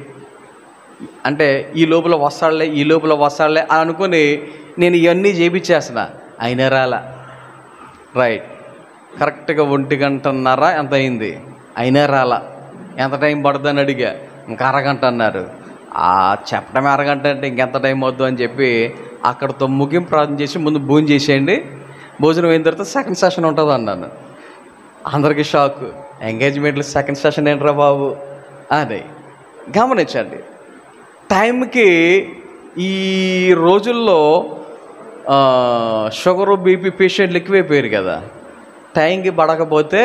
అంటే ఈ లోపల వస్తాడులే అని అనుకుని నేను ఇవన్నీ చేయించేసిన. అయినా రాలా. రైట్, కరెక్ట్గా 1:30 ఎంత అయింది, అయినా రాలా. ఎంత టైం పడుతుందని అడిగా. ఇంకా అరగంట అన్నారు. చెప్పడమే అరగంట అంటే ఇంకెంత టైం అవుద్దు అని చెప్పి అక్కడితో ముగింపు ప్రార్థన చేసి ముందు భోజనం చేసేయండి, భోజనం అయిన తర్వాత సెకండ్ సెషన్ ఉంటుంది అన్నాను. అందరికీ షాక్. ఎంగేజ్మెంట్లో సెకండ్ సెషన్ ఏంట్రా బాబు అని. గమనించండి, టైంకి ఈ రోజుల్లో షుగరు బీపీ పేషెంట్లు ఎక్కువైపోయారు కదా. టైంకి పడకపోతే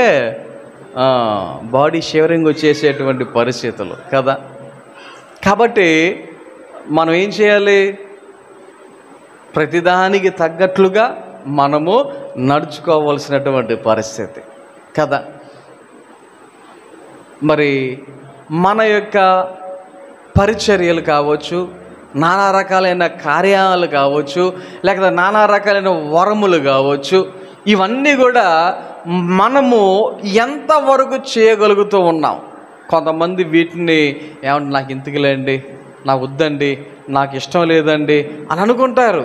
బాడీ షివరింగ్ వచ్చేసేటువంటి పరిస్థితులు కదా. కాబట్టి మనం ఏం చేయాలి? ప్రతిదానికి తగ్గట్లుగా మనము నడుచుకోవాల్సినటువంటి పరిస్థితి కదా. మరి మన యొక్క పరిచర్యలు కావచ్చు, నానా రకాలైన కార్యాలు కావచ్చు, లేకపోతే నానా రకాలైన వరములు కావచ్చు, ఇవన్నీ కూడా మనము ఎంతవరకు చేయగలుగుతూ ఉన్నాం. కొంతమంది వీటిని ఏమంటే నాకు ఇంతకులేండి, నాకు వద్దండి, నాకు ఇష్టం లేదండి అని అనుకుంటారు.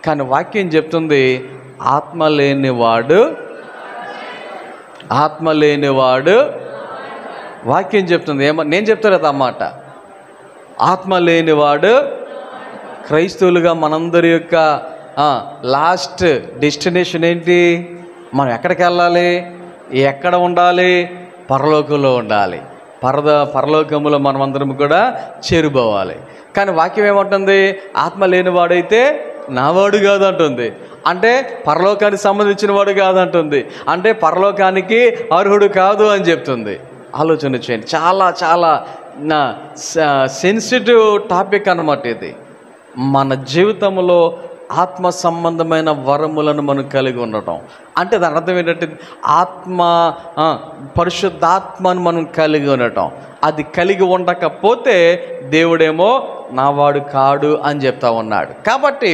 కానీ వాక్యం చెప్తుంది, ఆత్మ లేనివాడు వాక్యం చెప్తుంది. నేను చెప్తాను అన్నమాట. ఆత్మ లేనివాడు, క్రైస్తవులుగా మనందరి యొక్క లాస్ట్ డెస్టినేషన్ ఏంటి? మనం ఎక్కడికి వెళ్ళాలి? ఎక్కడ ఉండాలి? పరలోకంలో ఉండాలి. పరలోకములో మనమందరం కూడా చేరుకోవాలి. కానీ వాక్యం ఏమంటుంది? ఆత్మ లేనివాడైతే నావాడు కాదంటుంది. అంటే పరలోకానికి సంబంధించిన వాడు కాదంటుంది. అంటే పరలోకానికి అర్హుడు కాదు అని చెప్తుంది. ఆలోచన చేయండి. చాలా చాలా సెన్సిటివ్ టాపిక్ అన్నమాట ఇది. మన జీవితంలో ఆత్మ సంబంధమైన వరములను మనం కలిగి ఉండటం అంటే దాని అర్థం ఏంటంటే పరిశుద్ధాత్మను మనం కలిగి ఉండటం. అది కలిగి ఉండకపోతే దేవుడేమో నావాడు కాడు అని చెప్తా ఉన్నాడు. కాబట్టి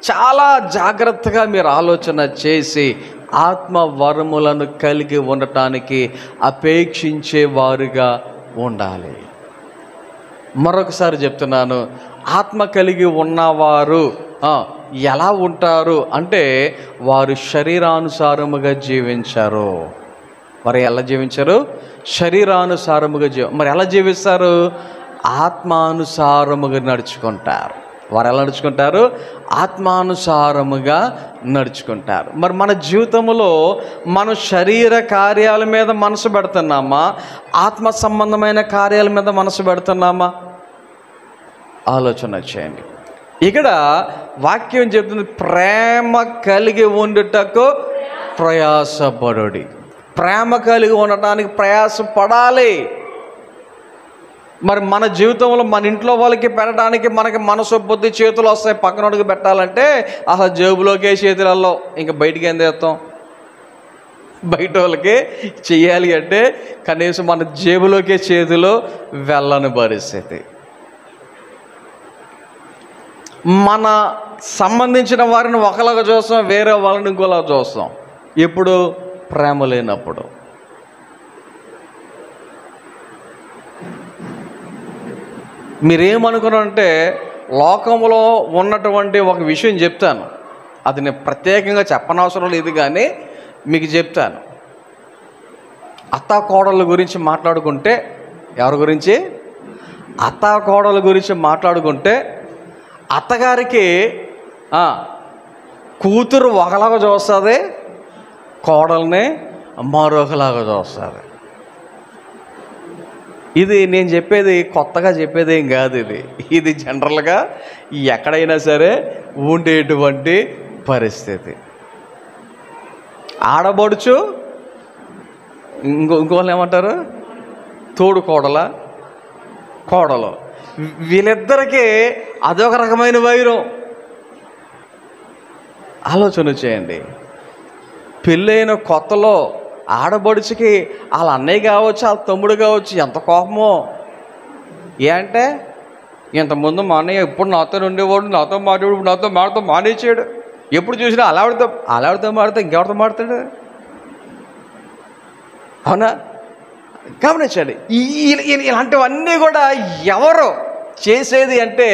చాలా జాగ్రత్తగా మీరు ఆలోచన చేసి ఆత్మ వరములను కలిగి ఉండటానికి అపేక్షించేవారుగా ఉండాలి. మరొకసారి చెప్తున్నాను, ఆత్మ కలిగి ఉన్నవారు ఎలా ఉంటారు అంటే వారు శరీరానుసారముగా జీవించారు. వారు ఎలా జీవించారు? శరీరానుసారముగా మరి ఎలా జీవిస్తారు? ఆత్మానుసారముగా నడుచుకుంటారు. వారు ఎలా నడుచుకుంటారు? ఆత్మానుసారముగా నడుచుకుంటారు. మరి మన జీవితంలో మనం శరీర కార్యాల మీద మనసు పెడుతున్నామా, ఆత్మ సంబంధమైన కార్యాల మీద మనసు పెడుతున్నామా? ఆలోచన చేయండి. ఇక్కడ వాక్యం చెప్తుంది, ప్రేమ కలిగి ఉండుటకు ప్రయాసపడుడి. ప్రేమ కలిగి ఉండటానికి ప్రయాసపడాలి. మరి మన జీవితంలో మన ఇంట్లో వాళ్ళకి పెట్టడానికి మనకి మనసు బుద్ధి చేతులు వస్తాయి, పక్కనోడికి పెట్టాలంటే అసలు జేబులోకే చేతులలో, ఇంకా బయటికి ఏం తెస్తాం? బయట వాళ్ళకి చెయ్యాలి అంటే కనీసం మన జేబులోకే చేతులు వెళ్ళని పరిస్థితి. మన సంబంధించిన వారిని ఒకలాగా చూస్తాం, వేరే వాళ్ళని ఇంకోలా చూస్తాం. ఎప్పుడు? ప్రేమ లేనప్పుడు. మీరేమనుకున్నారంటే లోకంలో ఉన్నటువంటి ఒక విషయం చెప్తాను, అది నేను ప్రత్యేకంగా చెప్పనవసరం లేదు కానీ మీకు చెప్తాను. అత్తాకోడళ్ళ గురించి మాట్లాడుకుంటే, ఎవరి గురించి? అత్తాకోడళ్ళ గురించి మాట్లాడుకుంటే అత్తగారికి కూతురు ఒకలాగా చూస్తుంది, కోడల్ని మరొకలాగా చూస్తుంది. ఇది నేను చెప్పేది కొత్తగా చెప్పేది ఏం కాదు, ఇది జనరల్గా ఎక్కడైనా సరే ఉండేటువంటి పరిస్థితి. ఆడబడుచు ఇంకోళ్ళు ఏమంటారు? తోడు కోడలు. వీళ్ళిద్దరికీ అదొక రకమైన వైరం. ఆలోచన చేయండి. పెళ్ళైన కొత్తలో ఆడబడుచుకి వాళ్ళ అన్నయ్య కావచ్చు, వాళ్ళ తమ్ముడు కావచ్చు, ఎంత కోపమో. అంటే ఇంతకుముందు మా అన్నయ్య ఎప్పుడు నాతో ఉండేవాడు, నాతో మాట్లాడు, నాతో మానేసాడు. ఎప్పుడు చూసినా అలాడితో మాడితే ఇంకెవరితో మాడతాడు? అవునా? గమనించండి. ఇలాంటివన్నీ కూడా ఎవరు చేసేది అంటే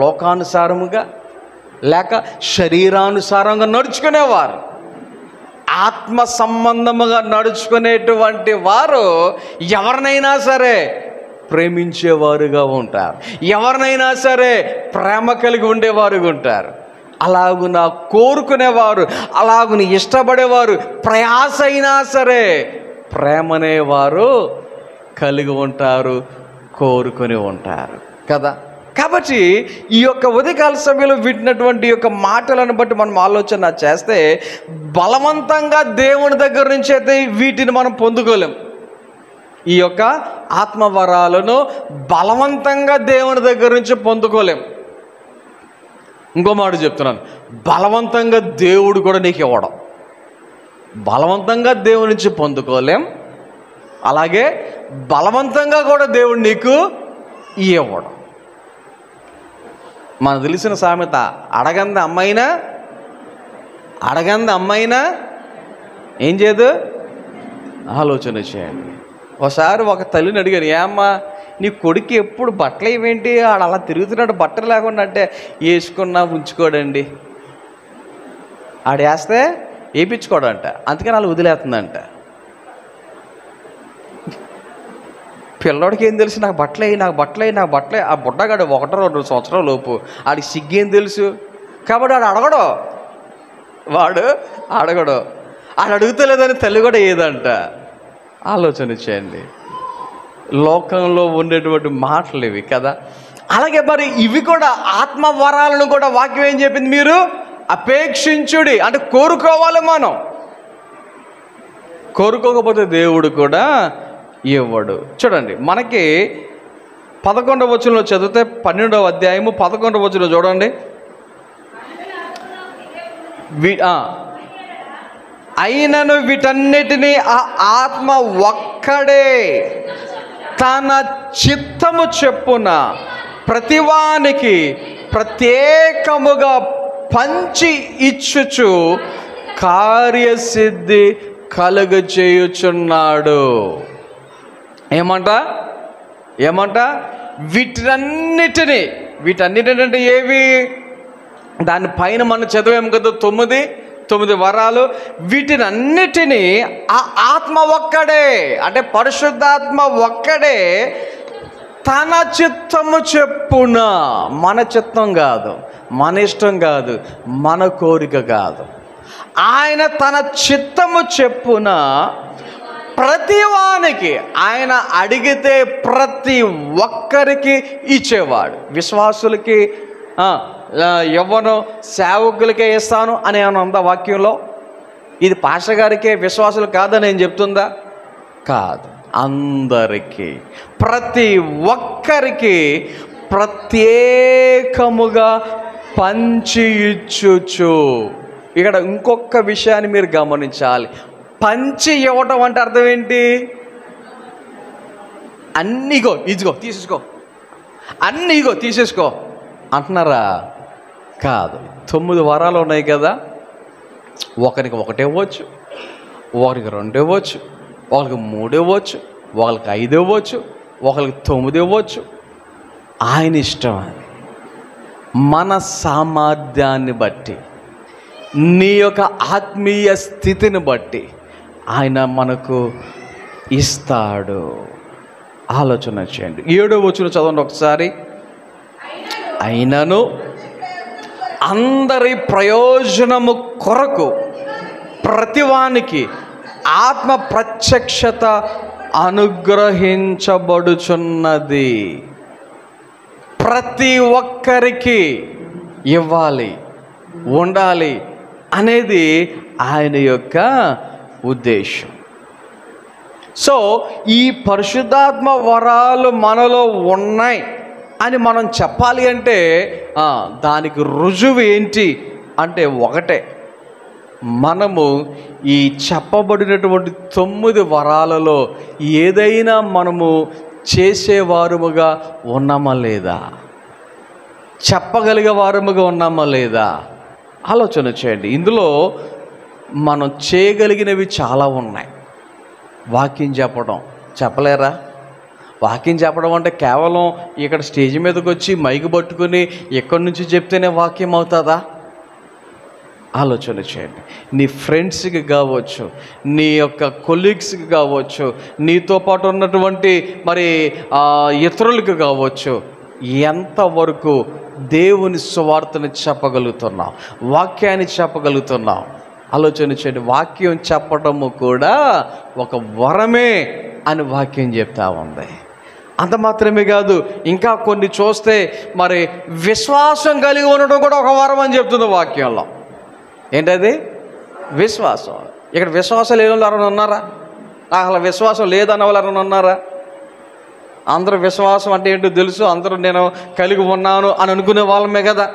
లోకానుసారముగా లేక శరీరానుసారంగా నడుచుకునేవారు. ఆత్మ సంబంధముగా నడుచుకునేటువంటి వారు ఎవరినైనా సరే ప్రేమించేవారుగా ఉంటారు, ఎవరినైనా సరే ప్రేమ కలిగి ఉండేవారుగా ఉంటారు. అలాగున కోరుకునేవారు, అలాగున ఇష్టపడేవారు, ప్రయాస అయినా సరే ప్రేమనేవారు కలిగి ఉంటారు, కోరుకొని ఉంటారు కదా. కాబట్టి ఈ యొక్క ఉదయకాల సమయంలో వింటున్నటువంటి యొక్క మాటలను బట్టి మనం ఆలోచన చేస్తే బలవంతంగా దేవుని దగ్గర నుంచి అయితే వీటిని మనం పొందుకోలేం. ఈ యొక్క ఆత్మవరాలను బలవంతంగా దేవుని దగ్గర నుంచి పొందుకోలేం. ఇంకో మాట చెప్తున్నాను, బలవంతంగా దేవుడు కూడా నీకు ఇవ్వడం. బలవంతంగా దేవుడి నుంచి పొందుకోలేం, అలాగే బలవంతంగా కూడా దేవుడు నీకు ఇవ్వడం. మనకు తెలిసిన సామెత, అడగంది అమ్మైనా ఏం చేయదు? ఆలోచన చేయండి. ఒకసారి ఒక తల్లిని అడిగాను, ఏమ్మా నీ కొడుకు ఎప్పుడు బట్టలు ఇవేంటి, ఆడ అలా తిరుగుతున్నాడు బట్టలు లేకుండా అంటే, వేసుకున్నా ఉంచుకోడండి, ఆడేస్తే వేయించుకోడంట, అందుకని అలా వదిలేస్తుందంట. పిల్లోడికి ఏం తెలుసు? నాకు బట్టలే. ఆ బుడ్డగాడు 1-2 సంవత్సరాల లోపు ఆడికి సిగ్గేం తెలుసు? కాబట్టి వాడు అడగడు. ఆడు అడుగుతలేదని తల్లి కూడా ఏదంట. ఆలోచన చేయండి. లోకంలో ఉండేటువంటి మాటలు ఇవి కదా. అలాగే మరి ఇవి కూడా ఆత్మవరాలను కూడా వాక్యం ఏం చెప్పింది? మీరు అపేక్షించుడి, అంటే కోరుకోవాలి. మనం కోరుకోకపోతే దేవుడు కూడా ఇవ్వడు. చూడండి, మనకి 11వ వచనంలో చదివితే 12వ అధ్యాయము 11వ వచనంలో చూడండి. అయినను వీటన్నిటినీ ఆ ఆత్మ ఒక్కడే తన చిత్తము చెప్పున ప్రతివానికి ప్రత్యేకముగా పంచి ఇచ్చుచు కార్యసిద్ధి కలుగజేయుచున్నాడు. ఏమంట? వీటన్నిటిని ఏవి? దానిపైన మనం చదివాము కదా, 9 వరాలు. వీటినన్నిటినీ ఆ ఆత్మ ఒక్కడే, అంటే పరిశుద్ధాత్మ ఒక్కడే తన చిత్తము చెప్పున, మన చిత్తం కాదు, మన ఇష్టం కాదు, మన కోరిక కాదు, ఆయన తన చిత్తము చెప్పున ప్రతివానికి, ఆయన అడిగితే ప్రతి ఒక్కరికి ఇచ్చేవాడు. విశ్వాసులకి యవ్వను సేవకులకే ఇస్తాను అని ఏమైనా ఉందా వాక్యంలో? ఇది పాస్టర్ గారికే, విశ్వాసులు కాదని నేను చెప్తుందా? కాదు. అందరికీ, ప్రతి ఒక్కరికి ప్రత్యేకముగా పంచి ఇచ్చుచు. ఇక్కడ ఇంకొక విషయాన్ని మీరు గమనించాలి. పంచి ఇవ్వటం అంటే అర్థం ఏంటి? అన్నీగో ఇదిగో తీసేసుకో, అన్నీగో తీసేసుకో అంటున్నారా? కాదు. 9 వరాలు ఉన్నాయి కదా, ఒకరికి 1 ఇవ్వచ్చు, ఒకరికి 2 ఇవ్వచ్చు, ఒకరికి 3 ఇవ్వచ్చు, ఒకరికి 5 ఇవ్వచ్చు, ఒకరికి 9 ఇవ్వచ్చు. ఆయన ఇష్టం. అది మన సామర్థ్యాన్ని బట్టి, నీ యొక్క ఆత్మీయ స్థితిని బట్టి ఆయన మనకు ఇస్తాడు. ఆలోచన చేయండి. 7వ వచనం చదవండి ఒకసారి. అయినను అందరి ప్రయోజనము కొరకు ప్రతివానికి ఆత్మ ప్రత్యక్షత అనుగ్రహించబడుచున్నది. ప్రతి ఒక్కరికి ఇవ్వాలి, ఉండాలి అనేది ఆయన యొక్క ఉద్దేశం. సో ఈ పరిశుద్ధాత్మ వరాలు మనలో ఉన్నాయి అని మనం చెప్పాలి అంటే దానికి రుజువు ఏంటి అంటే ఒకటే, మనము ఈ చెప్పబడినటువంటి 9 వరాలలో ఏదైనా మనము చేసేవారముగా ఉన్నామా లేదా, చెప్పగలిగే వారముగా ఉన్నామా లేదా ఆలోచన చేయండి. ఇందులో మనం చేయగలిగినవి చాలా ఉన్నాయి. వాక్యం చెప్పడం చెప్పలేరా? వాక్యం చెప్పడం అంటే కేవలం ఇక్కడ స్టేజ్ మీదకి వచ్చి మైకు పట్టుకుని ఎక్కడి నుంచి చెప్తేనే వాక్యం అవుతుందా? ఆలోచన చేయండి. నీ ఫ్రెండ్స్కి కావచ్చు, నీ యొక్క కొలీగ్స్కి కావచ్చు, నీతో పాటు ఉన్నటువంటి మరి ఇతరులకు కావచ్చు, ఎంతవరకు దేవుని సువార్తను చెప్పగలుగుతున్నాం, వాక్యాన్ని చెప్పగలుగుతున్నాం ఆలోచన చేయండి. వాక్యం చెప్పడము కూడా ఒక వరమే అని వాక్యం చెప్తా ఉంది. అంత మాత్రమే కాదు, ఇంకా కొన్ని చూస్తే మరి విశ్వాసం కలిగి ఉండడం కూడా ఒక వరం అని చెప్తుంది వాక్యంలో. ఏంటది? విశ్వాసం. ఇక్కడ విశ్వాసం లేని వాళ్ళు ఎవరైనా ఉన్నారా? అసలు విశ్వాసం లేదన్న వాళ్ళు ఎవరైనా ఉన్నారా? అందరూ విశ్వాసం అంటే ఏంటో తెలుసు, అందరూ నేను కలిగి ఉన్నాను అని అనుకునే వాళ్ళమే కదా.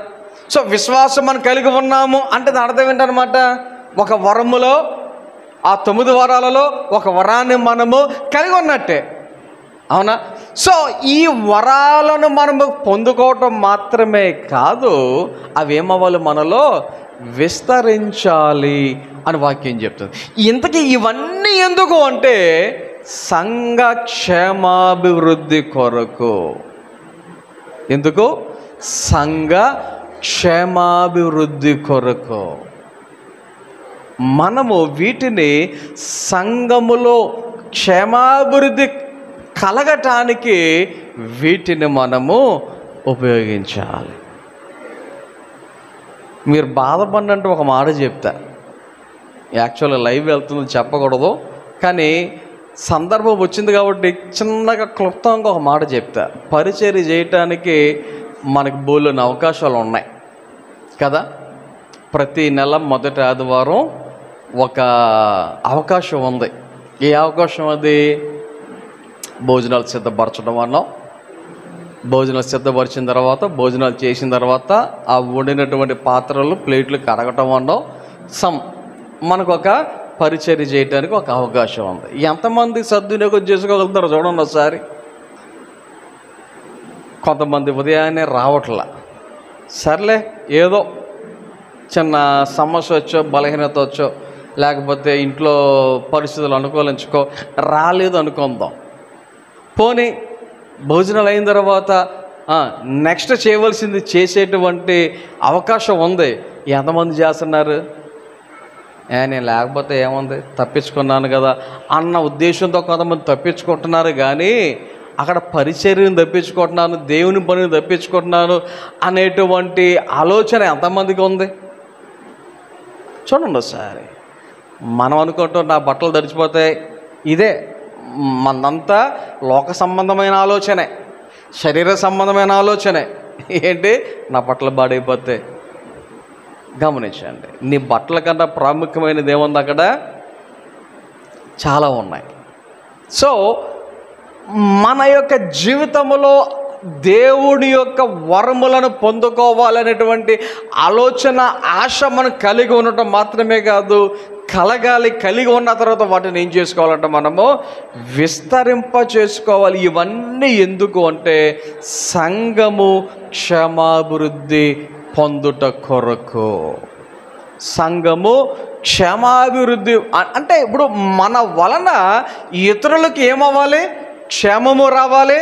సో విశ్వాసం మనం కలిగి ఉన్నాము అంటే దాని అర్థం ఏంటనమాట? ఒక వరములో, ఆ 9 వరాలలో ఒక వరాన్ని మనము కలిగి ఉన్నట్టే, అవునా? సో ఈ వరాలను మనము పొందుకోవటం మాత్రమే కాదు, అవి ఏమవ్వాలి, మనలో విస్తరించాలి అని వాక్యం చెప్తుంది. ఇంతకీ ఇవన్నీ ఎందుకు అంటే సంఘ క్షేమాభివృద్ధి కొరకు. ఎందుకు? సంఘ క్షేమాభివృద్ధి కొరకు. మనము వీటిని సంఘములో క్షేమాభివృద్ధి కలగటానికి వీటిని మనము ఉపయోగించాలి. మీరు బాధపడినట్టు ఒక మాట చెప్తా, యాక్చువల్గా లైవ్ వెళ్తుంది చెప్పకూడదు, కానీ సందర్భం వచ్చింది కాబట్టి చిన్నగా క్లుప్తంగా ఒక మాట చెప్తా. పరిచర్య చేయటానికి మనకు బోల్డన్ని అవకాశాలు ఉన్నాయి కదా. ప్రతి నెల మొదటి ఆదివారం ఒక అవకాశం ఉంది. ఏ అవకాశం అది? భోజనాలు సిద్ధపరచడం అన్నాం. భోజనాలు సిద్ధపరిచిన తర్వాత, భోజనాలు చేసిన తర్వాత ఆ వండినటువంటి పాత్రలు, ప్లేట్లు కడగటం అన్నాం. మనకు ఒక పరిచర్య చేయడానికి ఒక అవకాశం ఉంది. ఎంతమంది సద్వినియోగం చేసుకోగలుగుతారో చూడండి ఒకసారి. కొంతమంది ఉదయాన్నే రావట్లా, సర్లే ఏదో చిన్న సమస్య వచ్చో, బలహీనత వచ్చో, లేకపోతే ఇంట్లో పరిస్థితులు అనుకూలించుకో రాలేదు అనుకుందాం. పోనీ భోజనాలు అయిన తర్వాత నెక్స్ట్ చేయవలసింది చేసేటువంటి అవకాశం ఉంది. ఎంతమంది చేస్తున్నారు? నేను లేకపోతే ఏముంది, తప్పించుకున్నాను కదా అన్న ఉద్దేశంతో కొంతమంది తప్పించుకుంటున్నారు. కానీ అక్కడ పరిచర్యను తప్పించుకుంటున్నాను, దేవుని పనిని తప్పించుకుంటున్నాను అనేటువంటి ఆలోచన ఎంతమందికి ఉంది? చూడండి ఒకసారి. మనం అనుకుంటాం నా బట్టలు తడిచిపోతాయి, ఇదే మనంతా లోక సంబంధమైన ఆలోచనే, శరీర సంబంధమైన ఆలోచనే. ఏంటి? నా బట్టలు బాడైపోతాయి. గమనించండి, నీ బట్టల కన్నా ప్రాముఖ్యమైనది ఏముంది? అక్కడ చాలా ఉన్నాయి. సో మన యొక్క జీవితంలో దేవుడి యొక్క వరములను పొందుకోవాలనేటువంటి ఆలోచన, ఆశ మనం కలిగి ఉండటం మాత్రమే కాదు, కలిగి ఉన్న తర్వాత వాటిని ఏం చేసుకోవాలంటే మనము విస్తరింప చేసుకోవాలి. ఇవన్నీ ఎందుకు అంటే సంఘము క్షమాభివృద్ధి పొందుట కొరకు. సంఘము క్షమాభివృద్ధి అంటే ఇప్పుడు మన వలన ఇతరులకు ఏమవ్వాలి? క్షేమము రావాలి,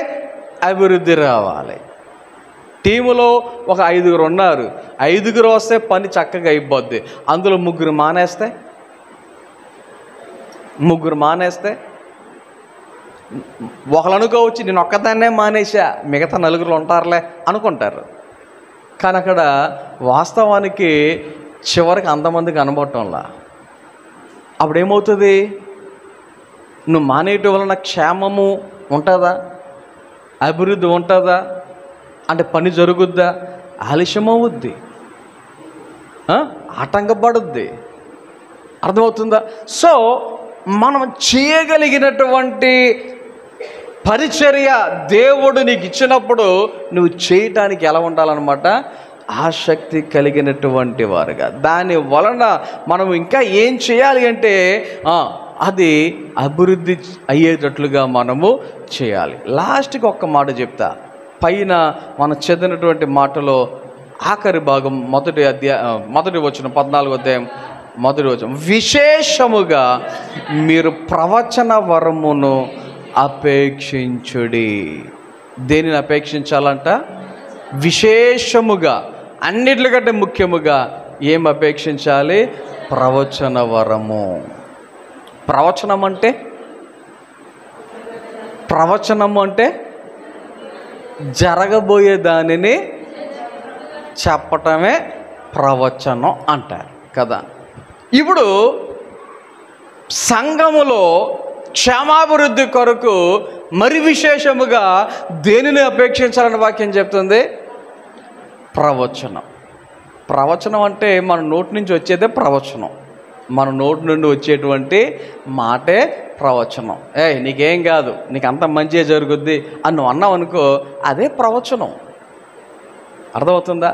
అభివృద్ధి రావాలి. టీములో ఒక 5 ఉన్నారు, 5 వస్తే పని చక్కగా అయిపోద్ది. అందులో 3 మానేస్తే ఒకళ్ళు అనుకోవచ్చు, నేను ఒక్కదాన్నే మానేసా, మిగతా 4 ఉంటారులే అనుకుంటారు. కానీ అక్కడ వాస్తవానికి చివరికి అంతమందికి కనబడటంలా. అప్పుడేమవుతుంది? నువ్వు మానేయటం వలన క్షేమము ఉంటుందా? అభివృద్ధి ఉంటుందా? అంటే పని జరుగుద్దా? ఆలస్యమవుద్ది, ఆటంకపడుద్ది. అర్థమవుతుందా? సో మనం చేయగలిగినటువంటి పరిచర్య దేవుడు నీకు ఇచ్చినప్పుడు నువ్వు చేయటానికి ఎలా ఉండాలన్నమాట? ఆసక్తి కలిగినటువంటి వారుగా. దాని వలన మనం ఇంకా ఏం చేయాలి అంటే అది అభివృద్ధి అయ్యేటట్లుగా మనము చేయాలి. లాస్ట్కి ఒక్క మాట చెప్తా. పైన మనం చదివినటువంటి మాటలో ఆఖరి భాగం మొదటి వచనం 14వ అధ్యాయం మొదటి వచనం, విశేషముగా మీరు ప్రవచన వరమును అపేక్షించుడి. దేనిని అపేక్షించాలంట? విశేషముగా, అన్నిటికంటే ముఖ్యముగా ఏం అపేక్షించాలి? ప్రవచన వరము. ప్రవచనము అంటే జరగబోయే దానిని చెప్పటమే ప్రవచనం అంటారు కదా. ఇప్పుడు సంఘములో క్షేమాభివృద్ధి కొరకు మరి విశేషముగా దేనిని అపేక్షించాలని వాక్యం చెప్తుంది? ప్రవచనం అంటే మన నోటి నుంచి వచ్చేదే ప్రవచనం. మన నోటి నుండి వచ్చేటువంటి మాటే ప్రవచనం. నీకేం కాదు, నీకు అంత మంచిగా జరుగుద్ది అని నువ్వు అన్నావు అనుకో, అదే ప్రవచనం. అర్థమవుతుందా?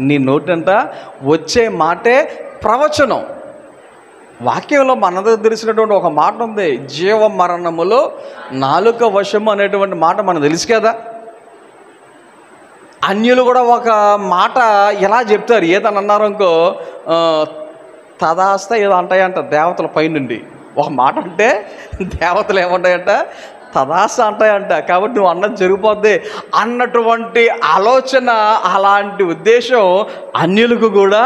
నీ నోటంట వచ్చే మాటే ప్రవచనం. వాక్యంలో మనందరూ తెలిసినటువంటి ఒక మాట ఉంది, జీవ మరణములో నాలుక వశము అనేటువంటి మాట మనకు తెలుసు కదా. అన్యులు కూడా ఒక మాట ఎలా చెప్తారు, ఏదని అన్నారనుకో, తదాస్త ఏదో అంటాయంట దేవతల పైనుండి. ఒక మాట అంటే దేవతలు ఏమంటాయంట? తదాస్త అంటాయంట. కాబట్టి నువ్వు అన్నది జరిగిపోద్ది అన్నటువంటి ఆలోచన, అలాంటి ఉద్దేశం అన్యులకు కూడా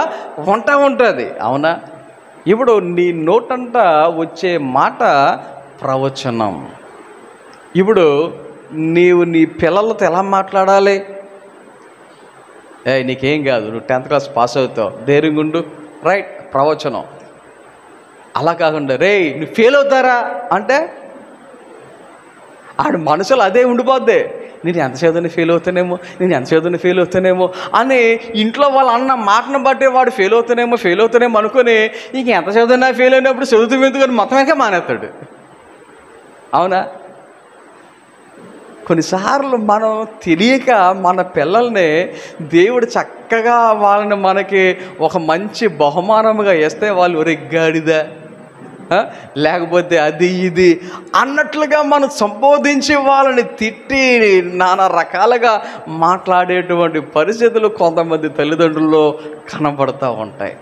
ఉంటుంది. అవునా? ఇప్పుడు నీ నోటంట వచ్చే మాట ప్రవచనం. ఇప్పుడు నీవు నీ పిల్లలతో ఎలా మాట్లాడాలి? నీకేం కాదు, నువ్వు 10th క్లాస్ పాస్ అవుతావు, ధైర్యంగుండు, రైట్, ప్రవచనం. అలా కాకుండా నువ్వు ఫెయిల్ అవుతారా అంటే ఆడు మనసులో అదే ఉండిపోద్ది. నేను ఎంత చదువుని ఫెయిల్ అవుతానేమో అని ఇంట్లో వాళ్ళు అన్న మాటను బట్టి వాడు ఫెయిల్ అవుతానేమో అనుకుని ఇంక ఎంత చదువునా ఫెయిల్ అయినప్పుడు చదువుతూ ఎందుకని మొత్తమే మానేస్తాడు. అవునా? కొన్నిసార్లు మనం తెలియక మన పిల్లల్ని దేవుడు చక్కగా వాళ్ళని మనకి ఒక మంచి బహుమానముగా వేస్తే వాళ్ళు ఒరెగ్గాడిదా, లేకపోతే అది ఇది అన్నట్లుగా మనం సంబోధించి వాళ్ళని తిట్టి నానా రకాలుగా మాట్లాడేటువంటి పరిస్థితులు కొంతమంది తల్లిదండ్రుల్లో కనబడుతూ ఉంటాయి.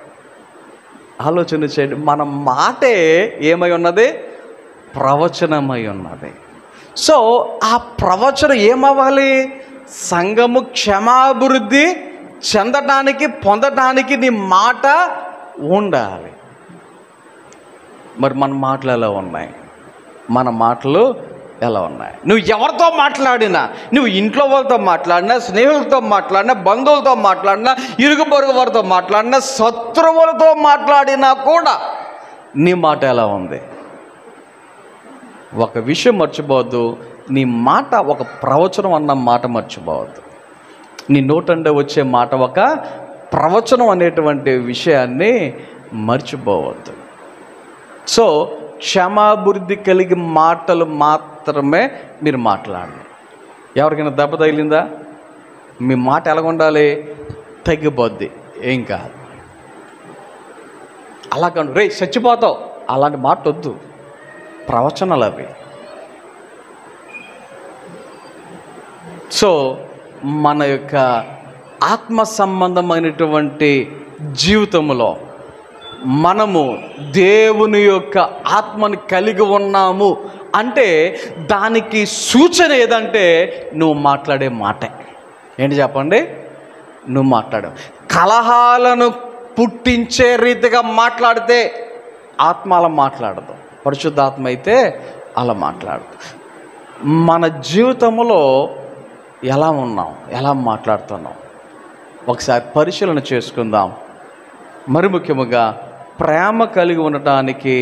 ఆలోచన చేయండి, మన మాటే ఏమై ఉన్నది? ప్రవచనమై ఉన్నది. సో ఆ ప్రవచనం ఏమవ్వాలి? సంఘము క్షమాభివృద్ధి చెందటానికి, పొందటానికి నీ మాట ఉండాలి. మరి మన మాటలు ఎలా ఉన్నాయి? నువ్వు ఎవరితో మాట్లాడినా, నువ్వు ఇంట్లో వాళ్ళతో మాట్లాడినా, స్నేహితులతో మాట్లాడినా, బంధువులతో మాట్లాడినా, ఇరుగు పొరుగు వారితో మాట్లాడినా, శత్రువులతో మాట్లాడినా కూడా నీ మాట ఎలా ఉంది? ఒక విషయం మర్చిపోవద్దు, నీ మాట ఒక ప్రవచనం అన్న మాట మర్చిపోవద్దు. నీ నోటంటే వచ్చే మాట ఒక ప్రవచనం అనేటువంటి విషయాన్ని మర్చిపోవద్దు. సో క్షమాభివృద్ధి కలిగి మాటలు మాత్రం మాత్రమే మీరు మాట్లాడండి. ఎవరికైనా దెబ్బ తగిలిందా? మీ మాట ఎలాగ ఉండాలి? తగ్గిపోద్ది, ఏం కాదు. అలాగండి రే చచ్చిపోతావు అలాంటి మాట వద్దు. ప్రవచనాలు అవి. సో మన యొక్క ఆత్మ సంబంధమైనటువంటి జీవితంలో మనము దేవుని యొక్క ఆత్మని కలిగి ఉన్నాము అంటే దానికి సూచన ఏదంటే నువ్వు మాట్లాడే మాటే. ఏంటి చెప్పండి? నువ్వు మాట్లాడావు. కలహాలను పుట్టించే రీతిగా మాట్లాడితే ఆత్మ అలా మాట్లాడదు, పరిశుద్ధాత్మ అయితే అలా మాట్లాడదు. మన జీవితంలో ఎలా ఉన్నాం, ఎలా మాట్లాడుతున్నాం ఒకసారి పరిశీలన చేసుకుందాం. మరి ముఖ్యముగా ప్రేమ కలిగి ఉండటానికి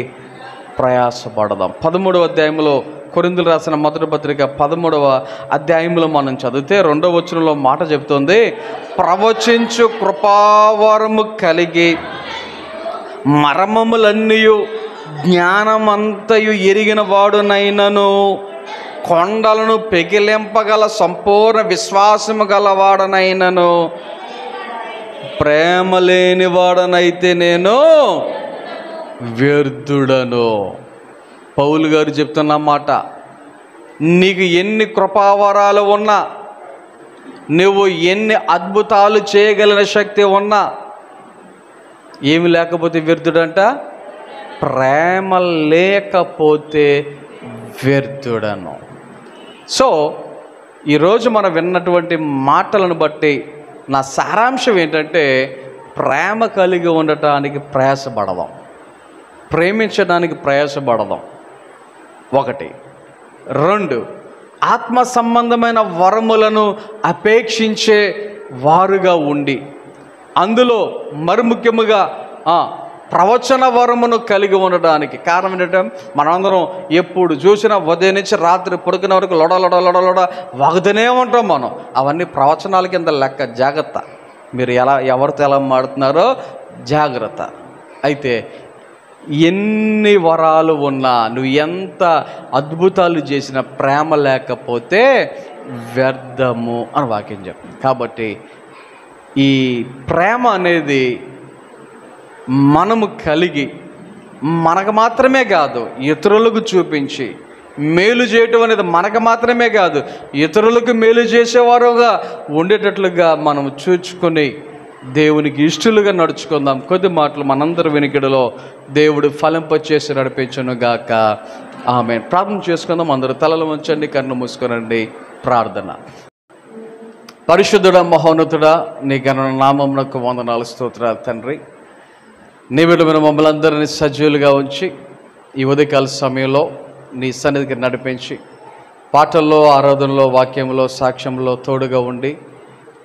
ప్రయాసపడదాం. 13వ అధ్యాయంలో, కొరింథీయులకు రాసిన మొదటి పత్రిక 13వ అధ్యాయంలో మనం చదివితే 2వ వచనంలో మాట చెప్తుంది, ప్రవచించు కృపావరము కలిగి మర్మములన్నీయు జ్ఞానమంతయు ఎరిగిన వాడునైనను కొండలను పెకిలింపగల సంపూర్ణ విశ్వాసము గలవాడనైనను ప్రేమ లేని వాడనైతే నేను వ్యర్థుడను. పౌలు గారు చెప్తున్న మాట, నీకు ఎన్ని కృపావరాలు ఉన్నా, నువ్వు ఎన్ని అద్భుతాలు చేయగలిగిన శక్తి ఉన్నా, ఏమి లేకపోతే వ్యర్థుడంట? ప్రేమ లేకపోతే వ్యర్థుడను. సో ఈరోజు మనం విన్నటువంటి మాటలను బట్టి నా సారాంశం ఏంటంటే, ప్రేమ కలిగి ఉండటానికి ప్రయాసపడదాం, ప్రేమించడానికి ప్రయాసపడదాం. 1. 2, ఆత్మ సంబంధమైన వరములను అపేక్షించే వారుగా ఉండి అందులో మరి ముఖ్యముగా ప్రవచన వరమును కలిగి ఉండడానికి కారణం ఏంటంటే, మనందరం ఎప్పుడు చూసినా ఉదయం నుంచి రాత్రి పడుకునే వరకు లొడ వాగుతూనే ఉంటాం మనం. అవన్నీ ప్రవచనాల కింద లెక్క. జాగ్రత్త, మీరు ఎవరితో ఎలా మాడుతున్నారో జాగ్రత్త. అయితే ఎన్ని వరాలు ఉన్నా, నువ్వు ఎంత అద్భుతాలు చేసినా ప్రేమ లేకపోతే వ్యర్థము అని వాక్యం చెప్తుంది. కాబట్టి ఈ ప్రేమ అనేది మనము కలిగి మనకు మాత్రమే కాదు ఇతరులకు చూపించి మేలు చేయటం అనేది మనకు మాత్రమే కాదు ఇతరులకు మేలు చేసేవారుగా ఉండేటట్లుగా మనం చూచుకొని దేవునికి ఇష్టలుగా నడుచుకుందాం. కొద్ది మాటలు మనందరి వెనుకడిలో దేవుడు ఫలింపచేసి నడిపించును గాక. ఆమేన్. ప్రార్థన చేసుకుందాం. అందరూ తలలు ఉంచండి, కన్ను మూసుకోనండి. ప్రార్థన. పరిశుద్ధుడా, మహోన్నతుడా, నీ ఘన నామమునకు వందనాలు, స్తోత్రాలు తండ్రి. నీ బిడ్డలైన మమ్మల్ని అందరినీ సజీవులుగా ఉంచి ఈ ఉదయకాల సమయంలో నీ సన్నిధికి నడిపించి పాటల్లో, ఆరాధనలో, వాక్యంలో, సాక్ష్యంలో తోడుగా ఉండి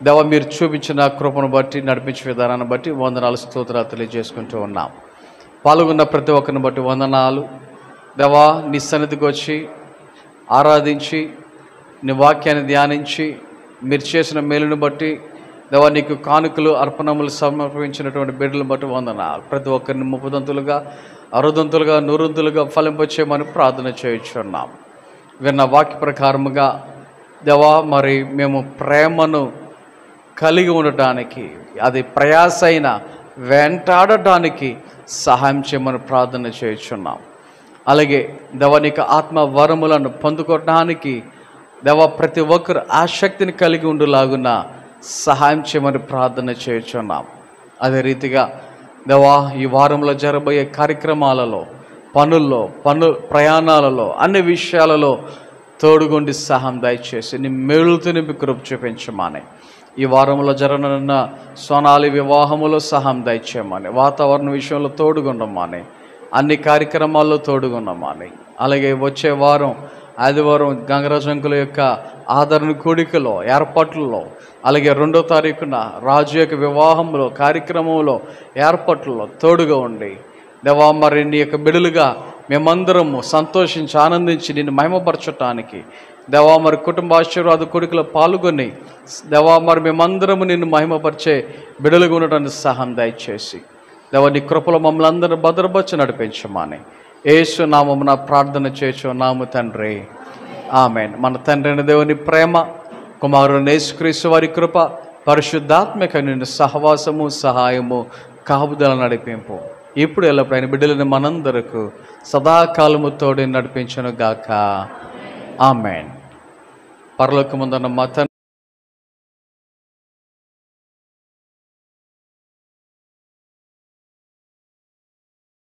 దేవా మీరు చూపించిన కృపను బట్టి, నడిపించే విధానాన్ని బట్టి వందనాలు, స్తోత్రాలు తెలియజేసుకుంటూ ఉన్నాం. పాల్గొన్న ప్రతి ఒక్కరిని బట్టి వందనాలు దేవా. నీ సన్నిధికి వచ్చి ఆరాధించి నీ వాక్యాన్ని ధ్యానించి మీరు చేసిన మేలును బట్టి దేవా నీకు కానుకలు, అర్పణములు సమర్పించినటువంటి బిడ్డలను బట్టి వందనాలు. ప్రతి ఒక్కరిని 30 60 100 ఫలింపచేయమని ప్రార్థన చేయించున్నాం. విన్న వాక్య ప్రకారముగా దేవా మరి మేము ప్రేమను కలిగి ఉండటానికి, అది ప్రయాసైన వెంటాడటానికి సహాయం చేయమని ప్రార్థన చేయించున్నాం. అలాగే దేవా నీకు ఆత్మ వరములను పొందుకోవటానికి దేవా ప్రతి ఒక్కరు ఆసక్తిని కలిగి ఉండులాగున సహాయం చేయమని ప్రార్థన చేయించున్నాం. అదే రీతిగా దేవా ఈ వారంలో జరగబోయే కార్యక్రమాలలో, ప్రయాణాలలో, అన్ని విషయాలలో తోడుగుండి సహాయం దయచేసి నీ మేలుతో నింపి కృప చూపించమని, ఈ వారంలో జరగనున్న సోనాలి వివాహములో సహాయం దయచేయమని, వాతావరణ విషయంలో తోడుగుండమని, అన్ని కార్యక్రమాల్లో తోడుగుండమని, అలాగే వచ్చే వారం ఆదివారం గంగరాజంకుల యొక్క ఆదరణ కూడికలో, ఏర్పాట్లలో, అలాగే 2వ తారీఖున రాజు యొక్క వివాహంలో, కార్యక్రమంలో, ఏర్పాట్లలో తోడుగా ఉండి దేవా మరి నీ యొక్క బిడులుగా మేమందరము సంతోషించి ఆనందించి నిన్ను మహిమపరచటానికి దేవా మరి కుటుంబ ఆశీర్వాద కూడికలో పాల్గొని దేవా మరి మేమందరము నిన్ను మహిమపరిచే బిడులుగా ఉండటానికి సహాయం దయచేసి దేవా నీ కృపలో మమ్మల్ని అందరూ భద్రపరిచి నడిపించమని యేసు నామమున ప్రార్థన చేయుచున్నాము తండ్రి. ఆమేన్. మన తండ్రి దేవుని ప్రేమ, కుమారుడు యేసుక్రీస్తు వారి కృప, పరిశుద్ధాత్మక నిన్ను సహవాసము, సహాయము, కాపుదల, నడిపింపు ఇప్పుడు ఎల్లప్పుడు ఆయన బిడ్డలని మనందరకు సదాకాలము తోడి నడిపించును గాక. ఆమేన్. పరలోకమందున్న మా తండ్రి